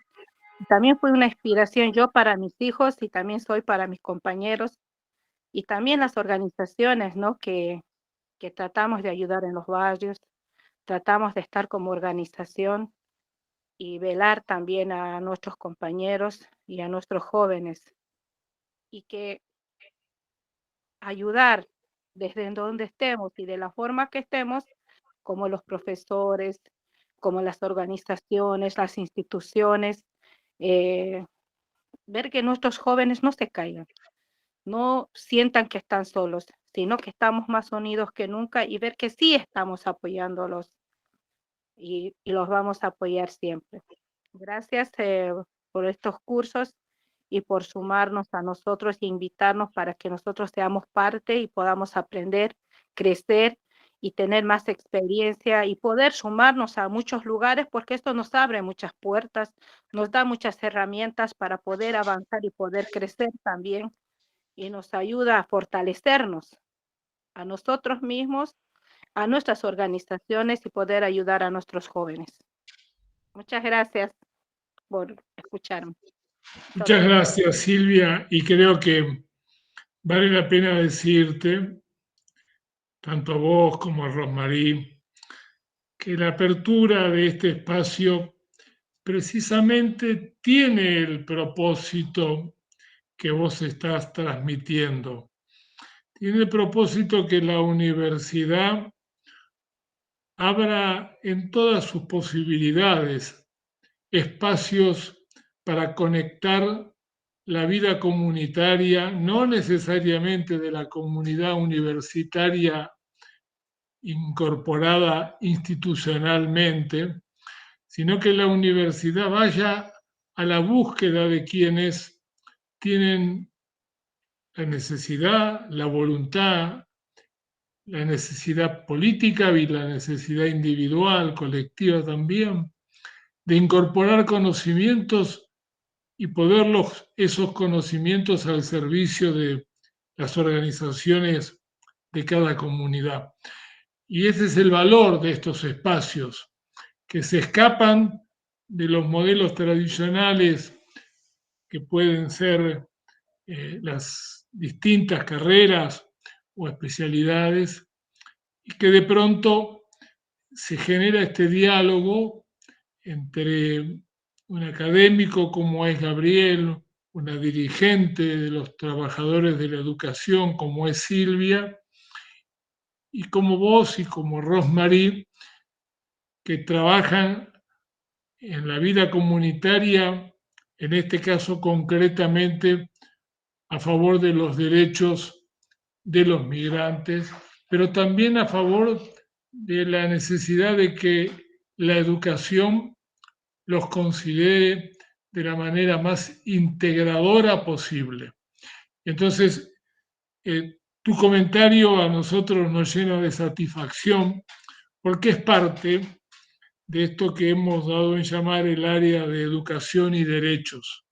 También fue una inspiración yo para mis hijos y también soy para mis compañeros y también las organizaciones, ¿no? que tratamos de ayudar en los barrios, tratamos de estar como organización y velar también a nuestros compañeros y a nuestros jóvenes, y que ayudar desde donde estemos y de la forma que estemos, como los profesores, como las organizaciones, las instituciones, ver que nuestros jóvenes no se caigan, no sientan que están solos, sino que estamos más unidos que nunca, y ver que sí estamos apoyándolos y los vamos a apoyar siempre. Gracias por estos cursos y por sumarnos a nosotros e invitarnos para que nosotros seamos parte y podamos aprender, crecer y tener más experiencia y poder sumarnos a muchos lugares, porque esto nos abre muchas puertas, nos da muchas herramientas para poder avanzar y poder crecer también, y nos ayuda a fortalecernos a nosotros mismos, a nuestras organizaciones y poder ayudar a nuestros jóvenes. Muchas gracias por escucharme. Muchas gracias, Silvia, y creo que vale la pena decirte, tanto a vos como a Rosmarie, que la apertura de este espacio precisamente tiene el propósito que vos estás transmitiendo. Tiene el propósito que la universidad abra en todas sus posibilidades espacios para conectar la vida comunitaria, no necesariamente de la comunidad universitaria incorporada institucionalmente, sino que la universidad vaya a la búsqueda de quienes tienen la necesidad, la voluntad, la necesidad política y la necesidad individual, colectiva también, de incorporar conocimientos y ponerlos, esos conocimientos, al servicio de las organizaciones de cada comunidad. Y ese es el valor de estos espacios, que se escapan de los modelos tradicionales que pueden ser las distintas carreras o especialidades, y que de pronto se genera este diálogo entre un académico como es Gabriel, una dirigente de los trabajadores de la educación como es Silvia, y como vos y como Rosmarie, que trabajan en la vida comunitaria, en este caso concretamente a favor de los derechos de los migrantes, pero también a favor de la necesidad de que la educación los considere de la manera más integradora posible. Entonces, tu comentario a nosotros nos llena de satisfacción porque es parte de esto que hemos dado en llamar el área de educación y derechos.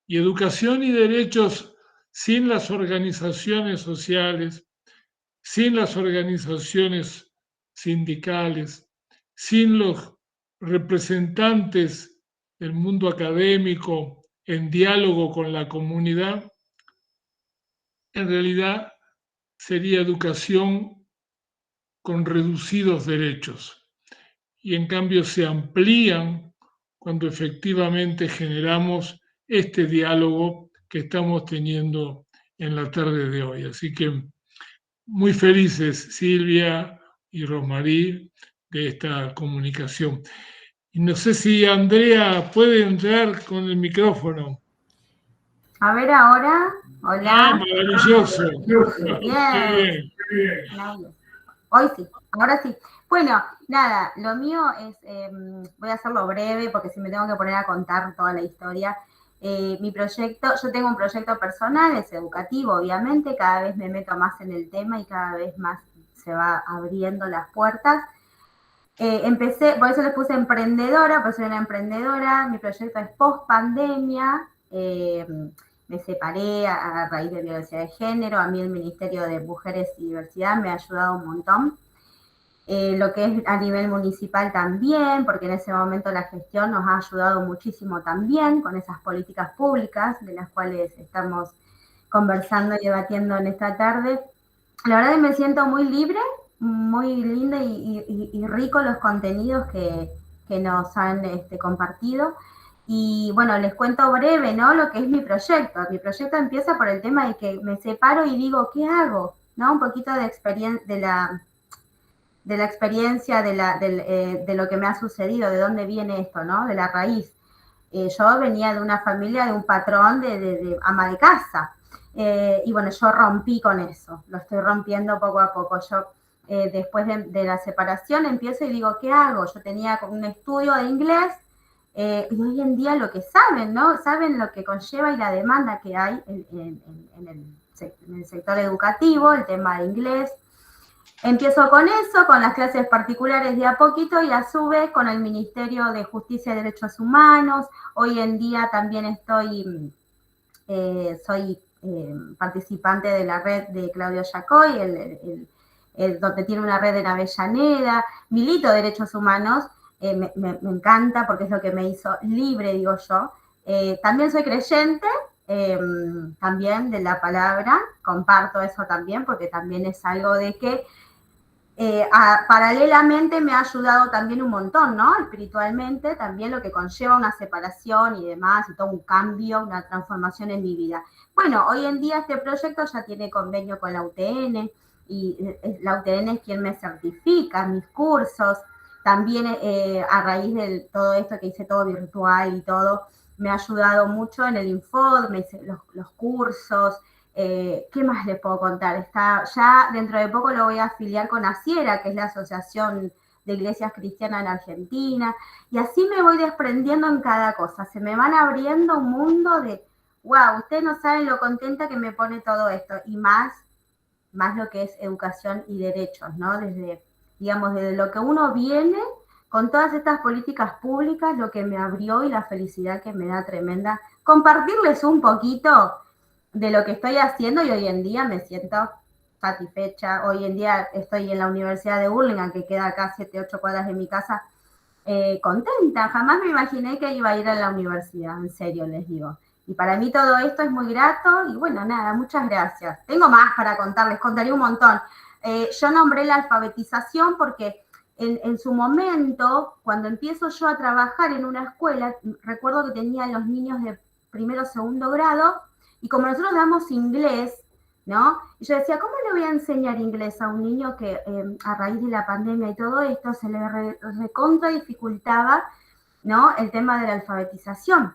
Y educación y derechos sin las organizaciones sociales, sin las organizaciones sindicales, sin los representantes del mundo académico en diálogo con la comunidad, en realidad sería educación con reducidos derechos. Y en cambio se amplían cuando efectivamente generamos este diálogo que estamos teniendo en la tarde de hoy. Así que muy felices, Silvia y Rosmarie, de esta comunicación. Y no sé si Andrea puede entrar con el micrófono. A ver ahora. Hola. Ah, maravilloso. Bien. Hoy sí, ahora sí. Bueno, nada, lo mío es, voy a hacerlo breve porque si me tengo que poner a contar toda la historia. Mi proyecto, yo tengo un proyecto personal, es educativo, obviamente, cada vez me meto más en el tema y cada vez más se va abriendo las puertas. Empecé, por eso les puse emprendedora, pues soy una emprendedora, mi proyecto es post pandemia, me separé a raíz de violencia de género, a mí el Ministerio de Mujeres y Diversidad me ha ayudado un montón. Lo que es a nivel municipal también, porque en ese momento la gestión nos ha ayudado muchísimo también con esas políticas públicas de las cuales estamos conversando y debatiendo en esta tarde. La verdad que me siento muy libre, muy lindo y rico los contenidos que nos han compartido. Y bueno, les cuento breve, ¿no? Lo que es mi proyecto. Mi proyecto empieza por el tema de que me separo y digo, ¿qué hago? ¿No? Un poquito de la experiencia de lo que me ha sucedido, de dónde viene esto, ¿no? De la raíz. Yo venía de una familia, de un patrón de ama de casa. Y bueno, yo rompí con eso, lo estoy rompiendo poco a poco. Yo después de la separación empiezo y digo, ¿qué hago? Yo tenía un estudio de inglés y hoy en día lo que saben, ¿no? Saben lo que conlleva y la demanda que hay en el sector educativo, el tema de inglés. Empiezo con eso, con las clases particulares de a poquito y a su vez con el Ministerio de Justicia y Derechos Humanos. Hoy en día también soy participante de la red de Claudio Yacoy, donde tiene una red en Avellaneda. Milito derechos humanos, me encanta porque es lo que me hizo libre, digo yo. También soy creyente, también de la palabra, comparto eso también porque también es algo de que paralelamente me ha ayudado también un montón, ¿no? Espiritualmente, también lo que conlleva una separación y demás, y todo un cambio, una transformación en mi vida. Bueno, hoy en día este proyecto ya tiene convenio con la UTN, y la UTN es quien me certifica mis cursos. También a raíz de todo esto que hice todo virtual y todo, me ha ayudado mucho en el Infod, me hice los cursos. ¿Qué más les puedo contar? Ya dentro de poco lo voy a afiliar con ACIERA, que es la Asociación de Iglesias Cristianas en Argentina, y así me voy desprendiendo en cada cosa. Se me van abriendo un mundo de, wow, ustedes no saben lo contenta que me pone todo esto, y más lo que es educación y derechos, ¿no? Desde lo que uno viene con todas estas políticas públicas, lo que me abrió y la felicidad que me da tremenda. Compartirles un poquito de lo que estoy haciendo y hoy en día me siento satisfecha. Hoy en día estoy en la Universidad de Burlingame, que queda acá 7-8 cuadras de mi casa, contenta. Jamás me imaginé que iba a ir a la universidad, en serio les digo. Y para mí todo esto es muy grato y bueno, nada, muchas gracias. Tengo más para contarles, contaré un montón. Yo nombré la alfabetización porque en su momento, cuando empiezo yo a trabajar en una escuela, recuerdo que tenía los niños de primero o segundo grado, y como nosotros damos inglés, ¿no? Y yo decía, ¿cómo le voy a enseñar inglés a un niño que a raíz de la pandemia y todo esto se le recontra dificultaba, ¿no? El tema de la alfabetización.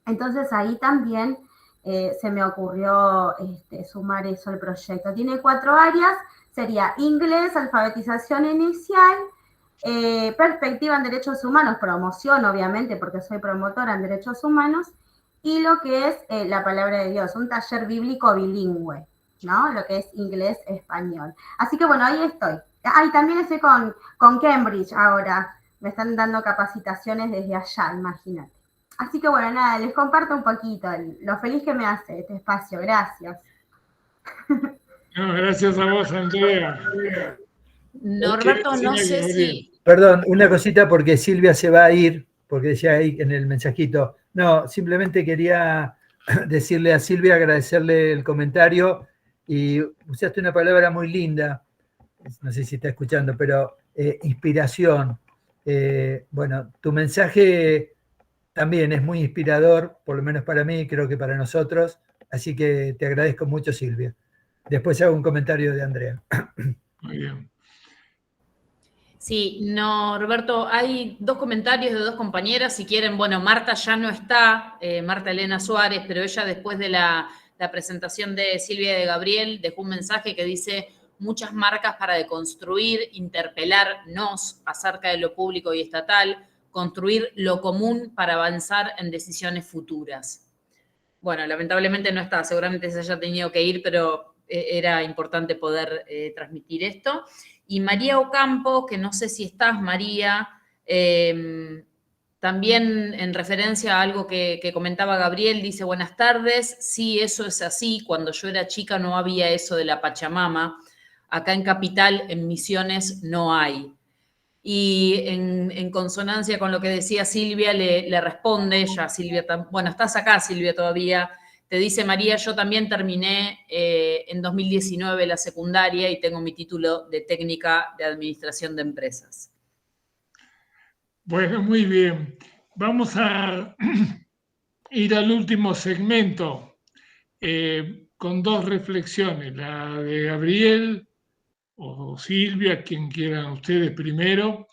Entonces ahí también se me ocurrió sumar eso al proyecto. Tiene 4 áreas, sería inglés, alfabetización inicial, perspectiva en derechos humanos, promoción obviamente porque soy promotora en derechos humanos, y lo que es la palabra de Dios, un taller bíblico bilingüe, ¿no? Lo que es inglés-español. Así que bueno, ahí estoy. Y también estoy con Cambridge ahora, me están dando capacitaciones desde allá, imagínate. Así que bueno, nada, les comparto un poquito lo feliz que me hace este espacio, gracias. No, gracias a vos, Andrea. Norberto, no sé si... Perdón, una cosita porque Silvia se va a ir, porque decía ahí en el mensajito. No, simplemente quería decirle a Silvia, agradecerle el comentario, y usaste una palabra muy linda, no sé si está escuchando, pero inspiración. Bueno, tu mensaje también es muy inspirador, por lo menos para mí, creo que para nosotros, así que te agradezco mucho, Silvia. Después hago un comentario de Andrea. Muy bien. Sí, no, Roberto, hay 2 comentarios de 2 compañeras, si quieren. Bueno, Marta ya no está, Marta Elena Suárez, pero ella después de la presentación de Silvia y de Gabriel dejó un mensaje que dice: muchas marcas para deconstruir, interpelarnos acerca de lo público y estatal, construir lo común para avanzar en decisiones futuras. Bueno, lamentablemente no está, seguramente se haya tenido que ir, pero era importante poder transmitir esto. Y María Ocampo, que no sé si estás, María, también en referencia a algo que comentaba Gabriel, dice: buenas tardes, sí, eso es así, cuando yo era chica no había eso de la Pachamama, acá en Capital, en Misiones, no hay. Y en consonancia con lo que decía Silvia, le responde ella, Silvia, bueno, estás acá, Silvia, todavía. Te dice María: yo también terminé en 2019 la secundaria y tengo mi título de técnica de administración de empresas. Bueno, muy bien. Vamos a ir al último segmento con 2 reflexiones, la de Gabriel o Silvia, quien quieran ustedes primero,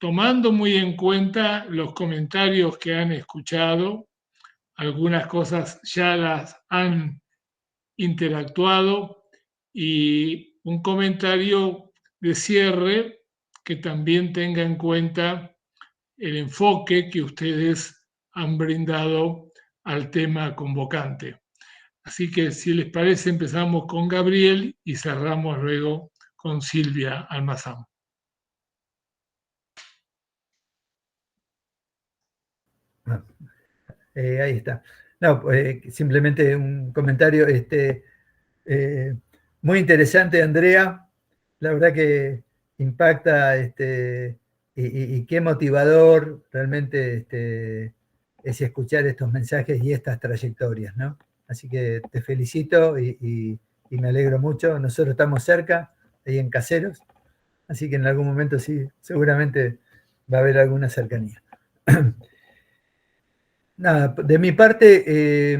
tomando muy en cuenta los comentarios que han escuchado. Algunas cosas ya las han interactuado, y un comentario de cierre que también tenga en cuenta el enfoque que ustedes han brindado al tema convocante. Así que, si les parece, empezamos con Gabriel y cerramos luego con Silvia Almazán. Ahí está. No, simplemente un comentario muy interesante, Andrea. La verdad que impacta, y qué motivador realmente es escuchar estos mensajes y estas trayectorias, ¿no? Así que te felicito y me alegro mucho. Nosotros estamos cerca, ahí en Caseros, así que en algún momento sí, seguramente va a haber alguna cercanía. Nada, de mi parte,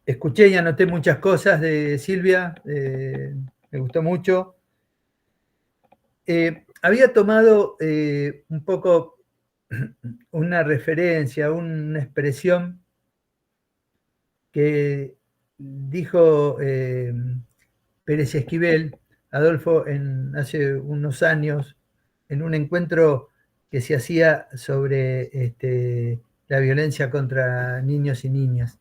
escuché y anoté muchas cosas de Silvia, me gustó mucho. Había tomado un poco una referencia, una expresión que dijo Pérez Esquivel, Adolfo, hace unos años, en un encuentro que se hacía sobre la violencia contra niños y niñas.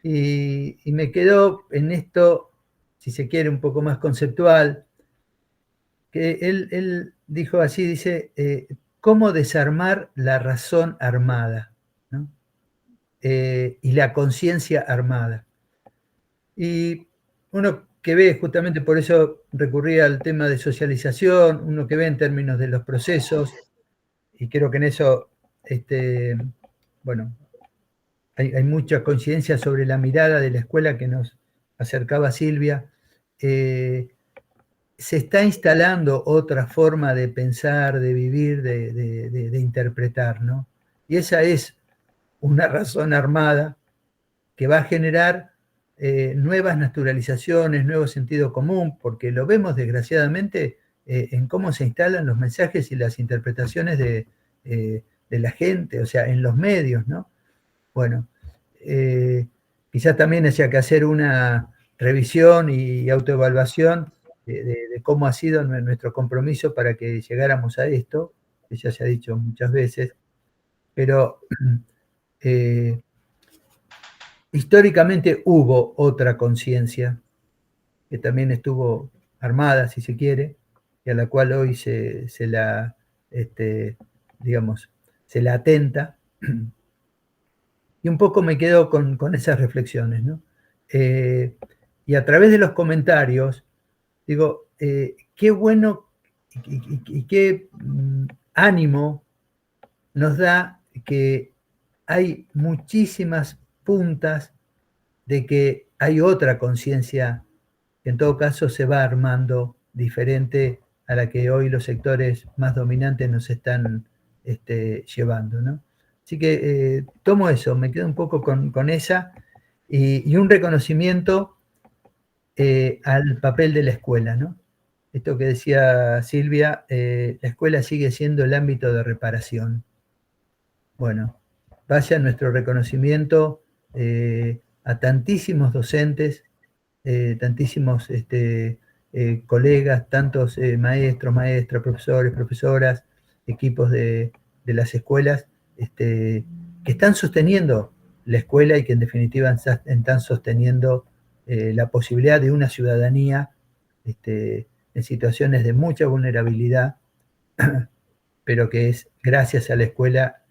Y me quedó en esto, si se quiere, un poco más conceptual, que él dijo así, dice, ¿cómo desarmar la razón armada? ¿No? Y la conciencia armada. Y uno que ve, justamente por eso recurría al tema de socialización, uno que ve en términos de los procesos, y creo que en eso, bueno, hay mucha coincidencia sobre la mirada de la escuela que nos acercaba Silvia. Se está instalando otra forma de pensar, de vivir, de interpretar, ¿no? Y esa es una razón armada que va a generar nuevas naturalizaciones, nuevo sentido común, porque lo vemos desgraciadamente en cómo se instalan los mensajes y las interpretaciones de la gente, o sea, en los medios, ¿no? Bueno, quizás también haya que hacer una revisión y autoevaluación de cómo ha sido nuestro compromiso para que llegáramos a esto, que ya se ha dicho muchas veces, pero históricamente hubo otra conciencia que también estuvo armada, si se quiere, y a la cual hoy se la atenta. Y un poco me quedo con esas reflexiones, ¿no? Y a través de los comentarios, digo, qué bueno y qué ánimo nos da que hay muchísimas puntas de que hay otra conciencia que en todo caso se va armando diferente a la que hoy los sectores más dominantes nos están llevando, ¿no? Así que tomo eso, me quedo un poco con esa y un reconocimiento al papel de la escuela, ¿no? Esto que decía Silvia, la escuela sigue siendo el ámbito de reparación. Bueno, vaya nuestro reconocimiento a tantísimos docentes, tantísimos colegas, tantos maestros, maestras, profesores, profesoras, equipos de las escuelas, que están sosteniendo la escuela y que en definitiva están sosteniendo la posibilidad de una ciudadanía en situaciones de mucha vulnerabilidad, pero que es gracias a la escuela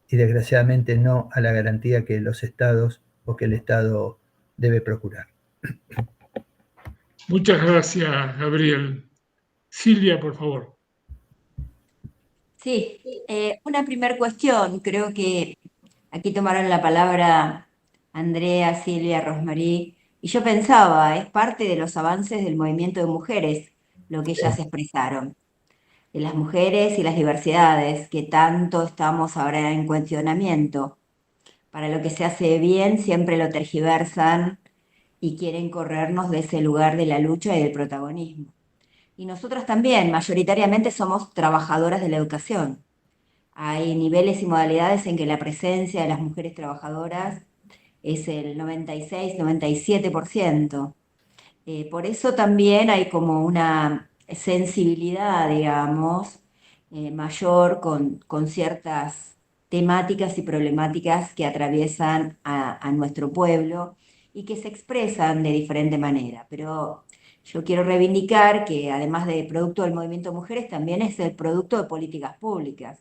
y desgraciadamente no a la garantía que los estados o que el Estado debe procurar. Muchas gracias, Gabriel. Silvia, por favor. Sí, una primera cuestión, creo que aquí tomaron la palabra Andrea, Silvia, Rosmarí, y yo pensaba, es parte de los avances del movimiento de mujeres, lo que ellas expresaron, de las mujeres y las diversidades, que tanto estamos ahora en cuestionamiento. Para lo que se hace bien, siempre lo tergiversan y quieren corrernos de ese lugar de la lucha y del protagonismo. Y nosotras también, mayoritariamente somos trabajadoras de la educación. Hay niveles y modalidades en que la presencia de las mujeres trabajadoras es el 96-97%. Por eso también hay como una sensibilidad, digamos, mayor con ciertas temáticas y problemáticas que atraviesan a nuestro pueblo y que se expresan de diferente manera. Pero yo quiero reivindicar que además de producto del movimiento de mujeres, también es el producto de políticas públicas.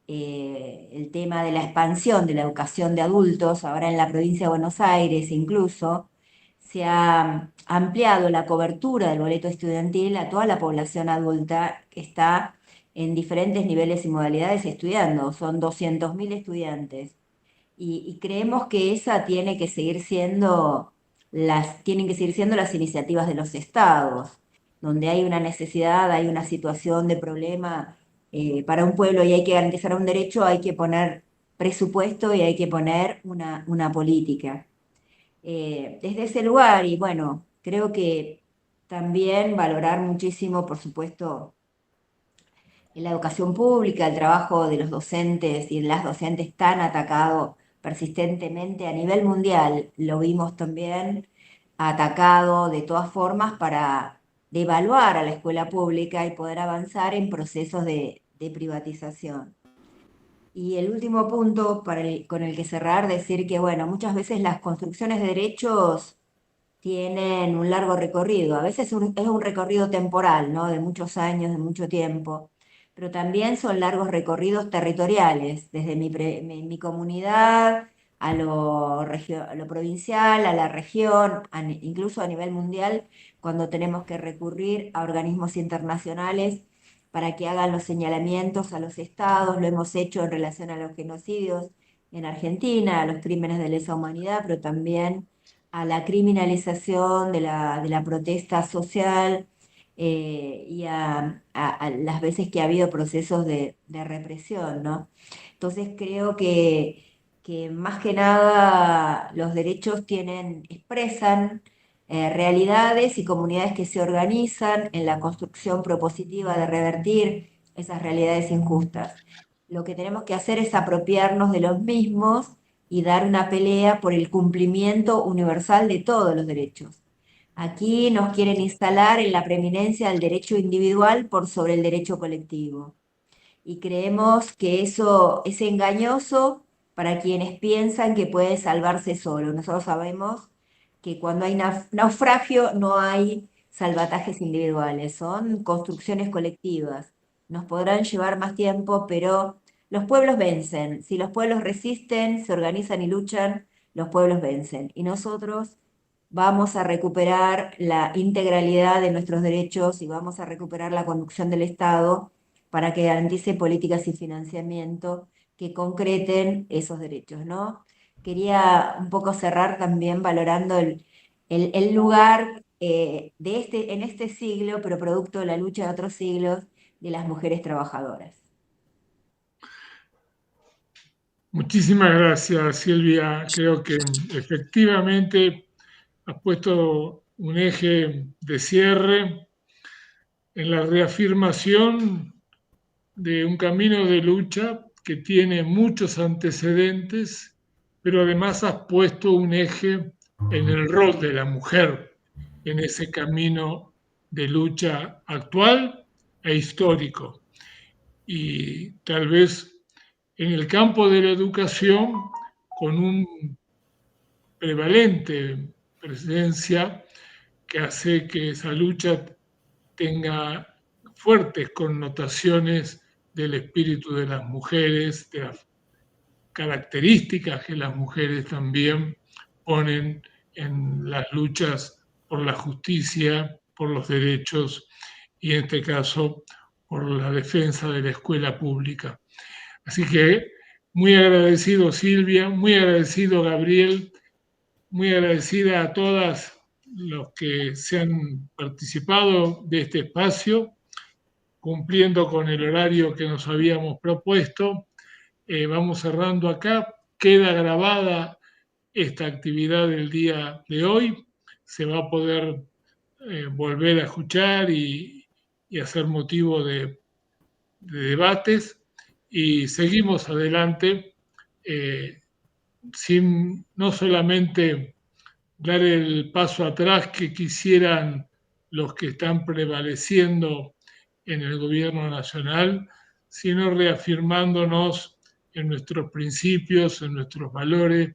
El tema de la expansión de la educación de adultos, ahora en la provincia de Buenos Aires incluso, se ha ampliado la cobertura del boleto estudiantil a toda la población adulta que está en diferentes niveles y modalidades estudiando. Son 200.000 estudiantes. Y creemos que esa tiene que seguir siendo tienen que seguir siendo las iniciativas de los estados, donde hay una necesidad, hay una situación de problema para un pueblo y hay que garantizar un derecho, hay que poner presupuesto y hay que poner una política. Desde ese lugar, y bueno, creo que también valorar muchísimo, por supuesto, en la educación pública, el trabajo de los docentes y de las docentes tan atacado persistentemente a nivel mundial, lo vimos también atacado de todas formas para devaluar a la escuela pública y poder avanzar en procesos de privatización. Y el último punto con el que cerrar, decir que, bueno, muchas veces las construcciones de derechos tienen un largo recorrido, a veces es un recorrido temporal, ¿no? De muchos años, de mucho tiempo, pero también son largos recorridos territoriales, desde mi comunidad a lo provincial, a la región, incluso a nivel mundial, cuando tenemos que recurrir a organismos internacionales para que hagan los señalamientos a los estados. Lo hemos hecho en relación a los genocidios en Argentina, a los crímenes de lesa humanidad, pero también a la criminalización de la protesta social y a las veces que ha habido procesos de represión, ¿no? Entonces creo que que más que nada los derechos expresan realidades y comunidades que se organizan en la construcción propositiva de revertir esas realidades injustas. Lo que tenemos que hacer es apropiarnos de los mismos y dar una pelea por el cumplimiento universal de todos los derechos. Aquí nos quieren instalar en la preeminencia del derecho individual por sobre el derecho colectivo. Y creemos que eso es engañoso para quienes piensan que puede salvarse solo. Nosotros sabemos que cuando hay naufragio no hay salvatajes individuales, son construcciones colectivas. Nos podrán llevar más tiempo, pero los pueblos vencen. Si los pueblos resisten, se organizan y luchan, los pueblos vencen. Y nosotros vamos a recuperar la integralidad de nuestros derechos y vamos a recuperar la conducción del Estado para que garantice políticas y financiamiento que concreten esos derechos, ¿no? Quería un poco cerrar también valorando el lugar en este siglo, pero producto de la lucha de otros siglos, de las mujeres trabajadoras. Muchísimas gracias, Silvia. Creo que efectivamente has puesto un eje de cierre en la reafirmación de un camino de lucha que tiene muchos antecedentes, pero además has puesto un eje en el rol de la mujer en ese camino de lucha actual e histórico. Y tal vez en el campo de la educación, con un prevalente presencia que hace que esa lucha tenga fuertes connotaciones del espíritu de las mujeres, de las características que las mujeres también ponen en las luchas por la justicia, por los derechos y en este caso por la defensa de la escuela pública. Así que muy agradecido Silvia, muy agradecido Gabriel, muy agradecida a todas los que se han participado de este espacio, cumpliendo con el horario que nos habíamos propuesto. Vamos cerrando acá. Queda grabada esta actividad del día de hoy. Se va a poder volver a escuchar y hacer motivo de debates. Y seguimos adelante sin no solamente dar el paso atrás que quisieran los que están prevaleciendo en el gobierno nacional, sino reafirmándonos en nuestros principios, en nuestros valores,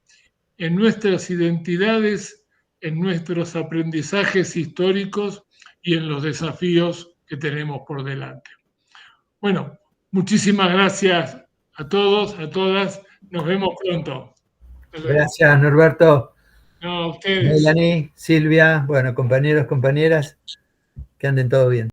en nuestras identidades, en nuestros aprendizajes históricos y en los desafíos que tenemos por delante. Bueno, muchísimas gracias a todos, a todas. Nos vemos pronto. Gracias, Norberto. No, a ustedes. Melanie, Silvia, bueno, compañeros, compañeras, que anden todo bien.